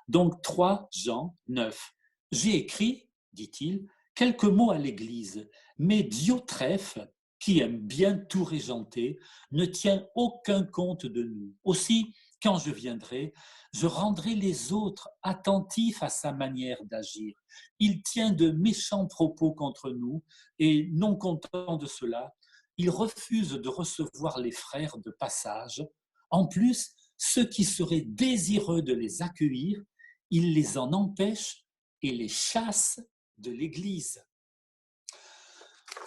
Donc 3 Jean 9. J'ai écrit, dit-il, quelques mots à l'Église, mais Diotrephe, qui aime bien tout régenter, ne tient aucun compte de nous. Aussi, quand je viendrai, je rendrai les autres attentifs à sa manière d'agir. Il tient de méchants propos contre nous et, non content de cela, il refuse de recevoir les frères de passage. En plus, ceux qui seraient désireux de les accueillir, il les en empêche et les chasse de l'Église.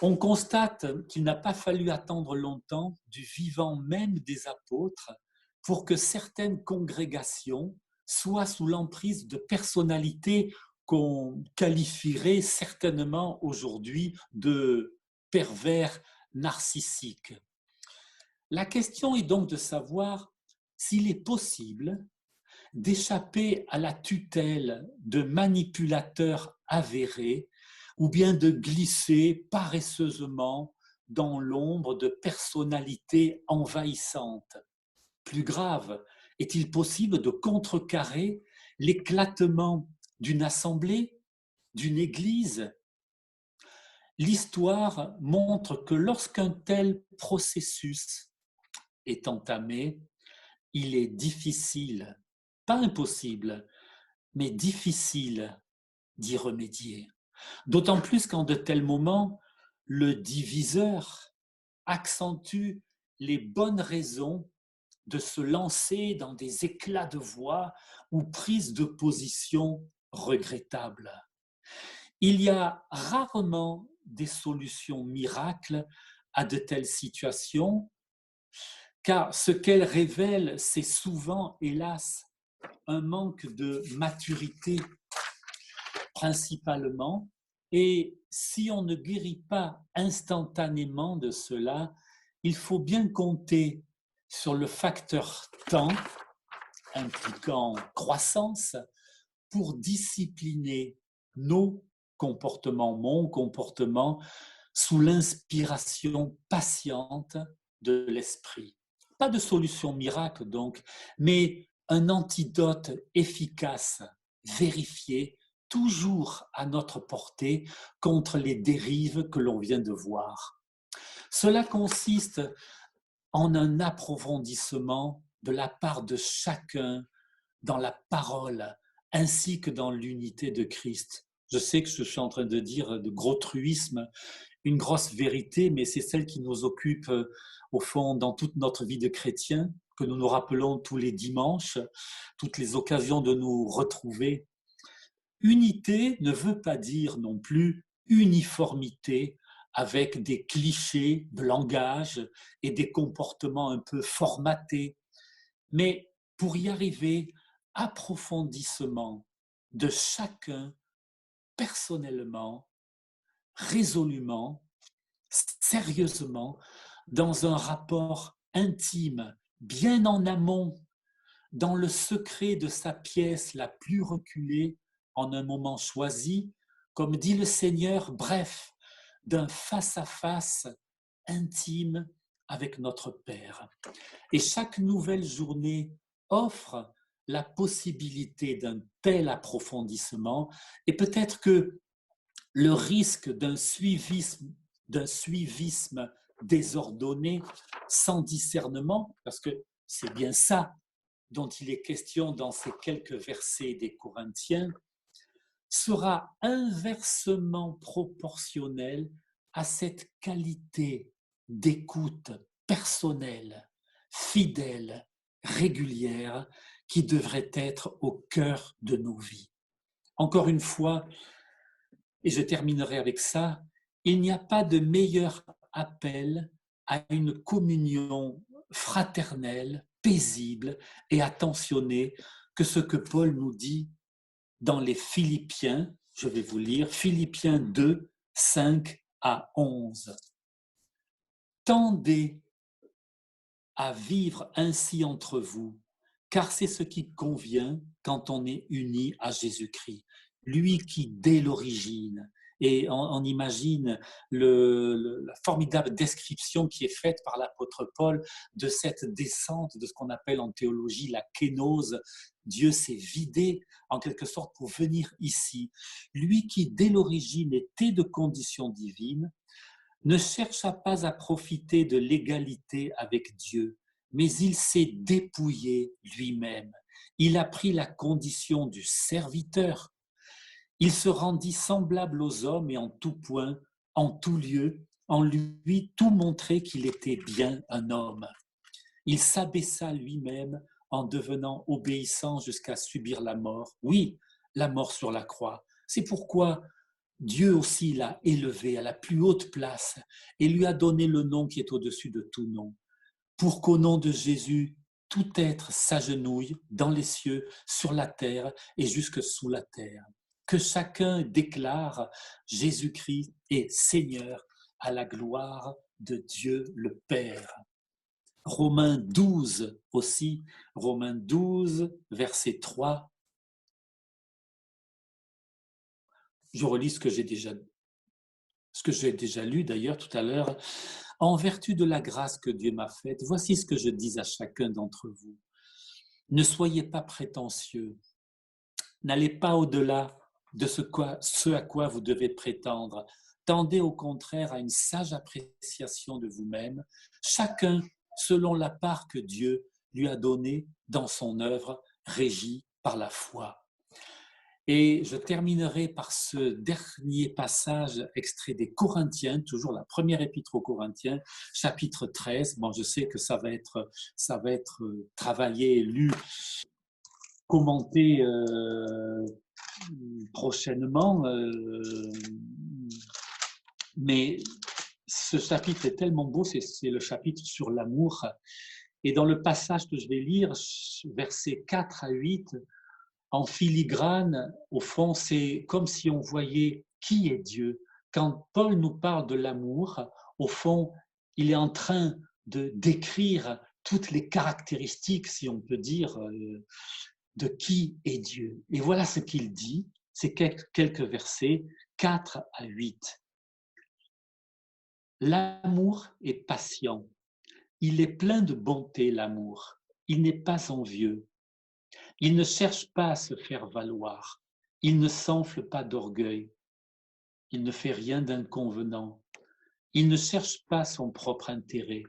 On constate qu'il n'a pas fallu attendre longtemps du vivant même des apôtres pour que certaines congrégations soient sous l'emprise de personnalités qu'on qualifierait certainement aujourd'hui de pervers narcissiques. La question est donc de savoir s'il est possible d'échapper à la tutelle de manipulateurs avérés ou bien de glisser paresseusement dans l'ombre de personnalités envahissantes. Plus grave, est-il possible de contrecarrer l'éclatement d'une assemblée, d'une église? L'histoire montre que lorsqu'un tel processus est entamé, il est difficile, pas impossible, mais difficile d'y remédier. D'autant plus qu'en de tels moments, le diviseur accentue les bonnes raisons de se lancer dans des éclats de voix ou prises de position regrettables. Il y a rarement des solutions miracles à de telles situations, car ce qu'elles révèlent, c'est souvent, hélas, un manque de maturité principalement. Et si on ne guérit pas instantanément de cela, il faut bien compter sur le facteur temps impliquant croissance pour discipliner nos comportements, mon comportement, sous l'inspiration patiente de l'esprit. Pas de solution miracle donc, mais un antidote efficace, vérifié, toujours à notre portée contre les dérives que l'on vient de voir. Cela consiste en un approfondissement de la part de chacun dans la parole ainsi que dans l'unité de Christ. Je sais que je suis en train de dire de gros truisme, une grosse vérité, mais c'est celle qui nous occupe au fond dans toute notre vie de chrétien, que nous nous rappelons tous les dimanches, toutes les occasions de nous retrouver. Unité ne veut pas dire non plus uniformité avec des clichés de langage et des comportements un peu formatés. Mais pour y arriver, approfondissement de chacun personnellement, résolument, sérieusement, dans un rapport intime, bien en amont, dans le secret de sa pièce la plus reculée, en un moment choisi, comme dit le Seigneur, bref, d'un face-à-face intime avec notre Père. Et chaque nouvelle journée offre la possibilité d'un tel approfondissement, et peut-être que le risque d'un suivisme désordonné, sans discernement, parce que c'est bien ça dont il est question dans ces quelques versets des Corinthiens, sera inversement proportionnel à cette qualité d'écoute personnelle, fidèle, régulière, qui devrait être au cœur de nos vies. Encore une fois, et je terminerai avec ça, il n'y a pas de meilleur appel à une communion fraternelle, paisible et attentionnée que ce que Paul nous dit dans les Philippiens. Je vais vous lire Philippiens 2, 5 à 11. Tendez à vivre ainsi entre vous, car c'est ce qui convient quand on est uni à Jésus-Christ, lui qui dès l'origine, et on imagine la formidable description qui est faite par l'apôtre Paul de cette descente de ce qu'on appelle en théologie la kénose. Dieu s'est vidé en quelque sorte pour venir ici. Lui qui dès l'origine était de condition divine, ne chercha pas à profiter de l'égalité avec Dieu, mais il s'est dépouillé lui-même. Il a pris la condition du serviteur. Il se rendit semblable aux hommes et en tout point, en tout lieu, en lui tout montrait qu'il était bien un homme. Il s'abaissa lui-même en devenant obéissant jusqu'à subir la mort. Oui, la mort sur la croix. C'est pourquoi Dieu aussi l'a élevé à la plus haute place et lui a donné le nom qui est au-dessus de tout nom, pour qu'au nom de Jésus, tout être s'agenouille dans les cieux, sur la terre et jusque sous la terre. Que chacun déclare Jésus-Christ est Seigneur à la gloire de Dieu le Père. Romains 12 aussi, Romains 12, verset 3. Je relis ce que j'ai déjà lu d'ailleurs tout à l'heure. En vertu de la grâce que Dieu m'a faite, voici ce que je dis à chacun d'entre vous. Ne soyez pas prétentieux. N'allez pas au-delà de ce à quoi vous devez prétendre. Tendez au contraire à une sage appréciation de vous-même, chacun selon la part que Dieu lui a donnée dans son œuvre, régie par la foi. Et je terminerai par ce dernier passage extrait des Corinthiens, toujours la première épître aux Corinthiens, chapitre 13. Bon, je sais que ça va être travaillé, lu, commenté prochainement. Mais ce chapitre est tellement beau, c'est le chapitre sur l'amour. Et dans le passage que je vais lire, versets 4 à 8, en filigrane, au fond, c'est comme si on voyait qui est Dieu. Quand Paul nous parle de l'amour, au fond, il est en train de décrire toutes les caractéristiques, si on peut dire, de qui est Dieu. Et voilà ce qu'il dit, c'est quelques versets, 4 à 8. L'amour est patient. Il est plein de bonté, l'amour. Il n'est pas envieux. Il ne cherche pas à se faire valoir. Il ne s'enfle pas d'orgueil. Il ne fait rien d'inconvenant. Il ne cherche pas son propre intérêt.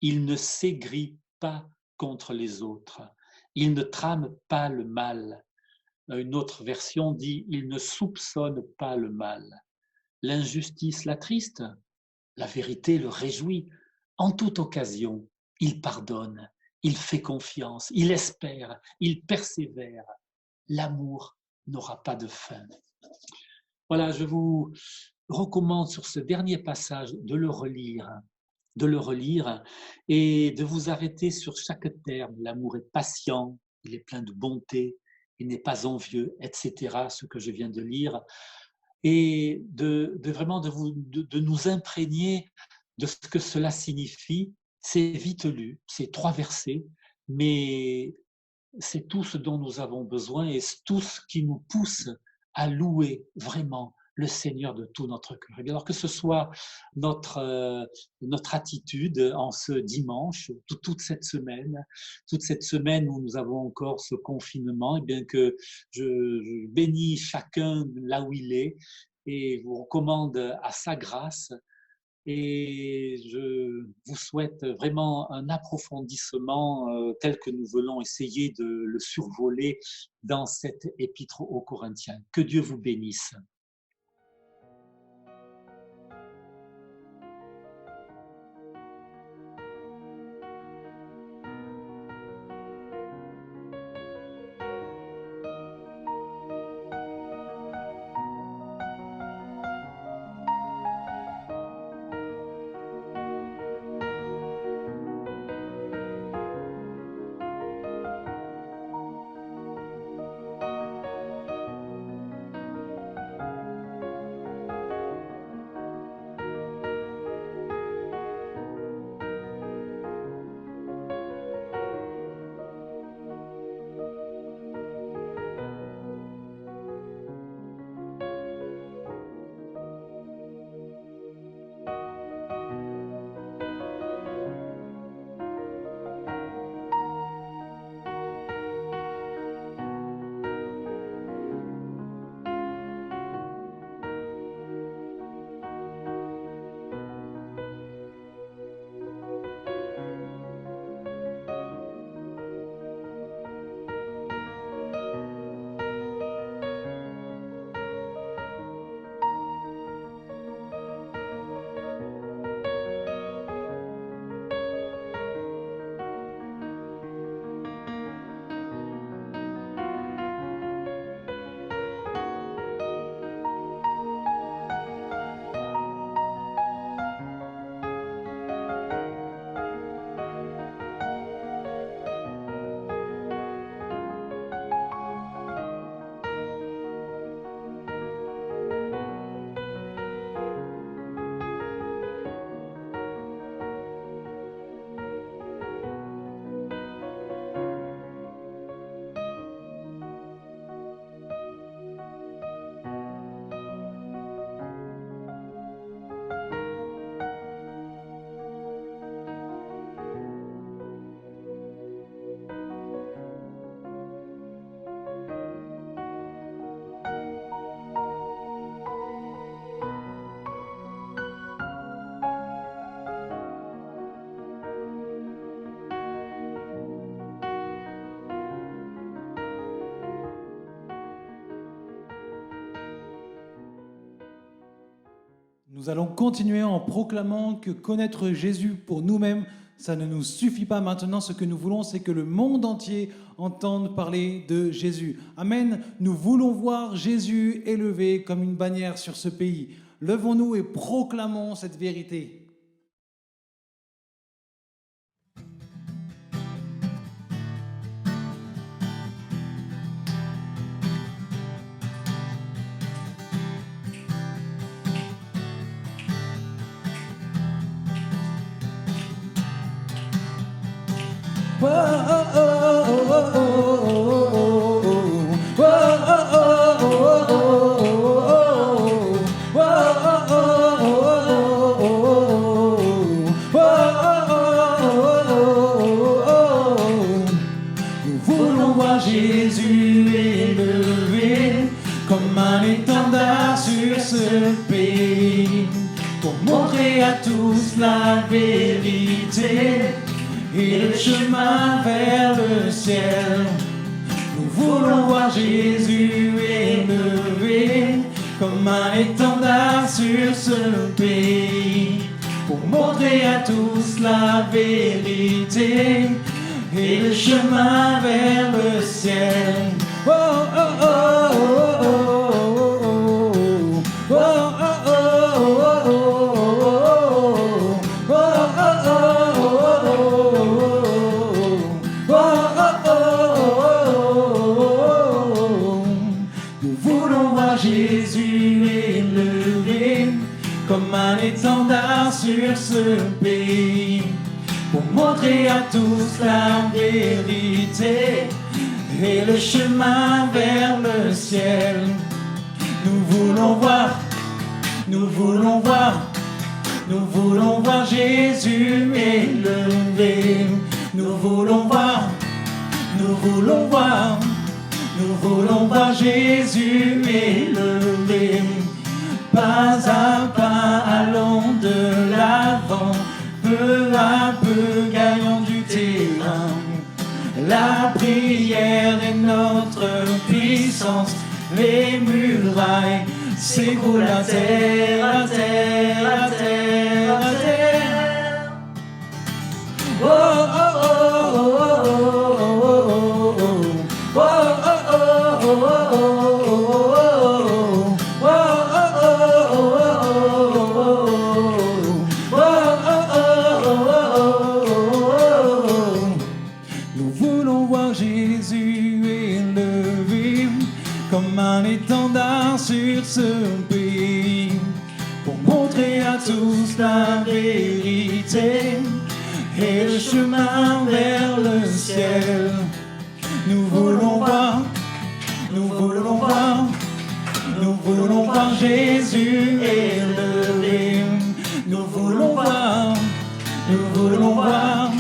Il ne s'aigrit pas contre les autres. Il ne trame pas le mal. Une autre version dit « il ne soupçonne pas le mal ». L'injustice l'attriste, la vérité le réjouit. En toute occasion, il pardonne, il fait confiance, il espère, il persévère. L'amour n'aura pas de fin. Voilà, je vous recommande sur ce dernier passage de le relire et de vous arrêter sur chaque terme. L'amour est patient, il est plein de bonté, il n'est pas envieux, etc., ce que je viens de lire, et vraiment de nous imprégner de ce que cela signifie. C'est vite lu, c'est 3 versets, mais c'est tout ce dont nous avons besoin et tout ce qui nous pousse à louer vraiment le Seigneur de tout notre cœur. Alors que ce soit notre attitude en ce dimanche, toute cette semaine où nous avons encore ce confinement, et bien que je bénis chacun là où il est et vous recommande à sa grâce. Et je vous souhaite vraiment un approfondissement tel que nous voulons essayer de le survoler dans cette épître aux Corinthiens. Que Dieu vous bénisse. Nous allons continuer en proclamant que connaître Jésus pour nous-mêmes, ça ne nous suffit pas maintenant. Ce que nous voulons, c'est que le monde entier entende parler de Jésus. Amen. Nous voulons voir Jésus élevé comme une bannière sur ce pays. Levons-nous et proclamons cette vérité. Nous voulons voir Jésus élevé comme un étendard sur ce pays, pour montrer à tous la vérité et le chemin vers le ciel. Nous voulons voir Jésus élevé comme un étendard sur ce pays, pour montrer à tous la vérité et le chemin vers le ciel. Oh, oh, oh, oh, oh, oh, oh, oh, oh, oh. Nous voulons voir Jésus élevé comme un étendard sur ce pays, pour montrer à tous la vérité et le chemin vers le ciel. Nous voulons voir, nous voulons voir, nous voulons voir Jésus élevé. Nous voulons voir, nous voulons voir, nous voulons voir Jésus élevé. Pas à pas allons de l'avant, peu à peu gagnons du terrain. La prière est notre puissance, les murailles s'écroulent à terre, à terre, à terre, à terre. Oh, oh, oh, oh, oh, oh, oh, oh, oh, oh, oh, nous voulons voir Jésus élevé comme un étendard sur ce pays, pour montrer à tous la vérité et le chemin vers le ciel. Nous voulons voir, nous voulons voir, nous voulons voir Jésus élevé. Nous voulons voir, nous voulons voir,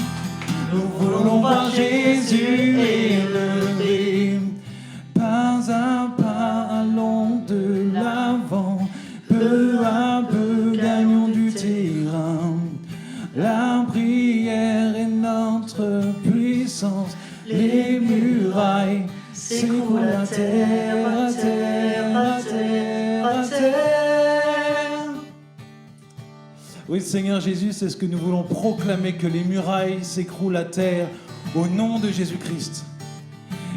nous voulons voir Jésus élevé. Pas à pas allons de l'avant, peu à peu gagnons du terrain. La prière est notre puissance, les murailles s'écroulent à terre, à terre, à terre, à terre. Oui, Seigneur Jésus, c'est ce que nous voulons proclamer, que les murailles s'écroulent à terre au nom de Jésus-Christ.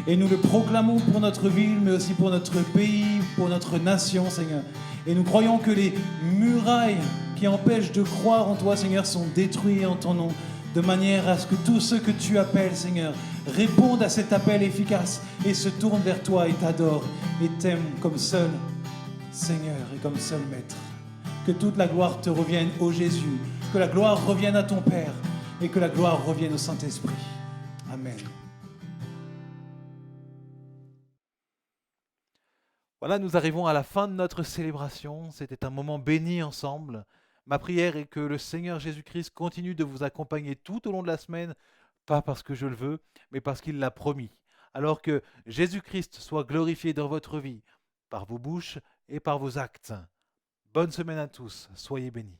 Et nous le proclamons pour notre ville, mais aussi pour notre pays, pour notre nation, Seigneur. Et nous croyons que les murailles qui empêchent de croire en toi, Seigneur, sont détruites en ton nom, de manière à ce que tous ceux que tu appelles, Seigneur, répondent à cet appel efficace et se tournent vers toi et t'adorent et t'aiment comme seul Seigneur et comme seul Maître. Que toute la gloire te revienne, ô Jésus, que la gloire revienne à ton Père et que la gloire revienne au Saint-Esprit. Amen. Voilà, nous arrivons à la fin de notre célébration. C'était un moment béni ensemble. Ma prière est que le Seigneur Jésus-Christ continue de vous accompagner tout au long de la semaine, pas parce que je le veux, mais parce qu'il l'a promis. Alors que Jésus-Christ soit glorifié dans votre vie, par vos bouches et par vos actes. Bonne semaine à tous, soyez bénis.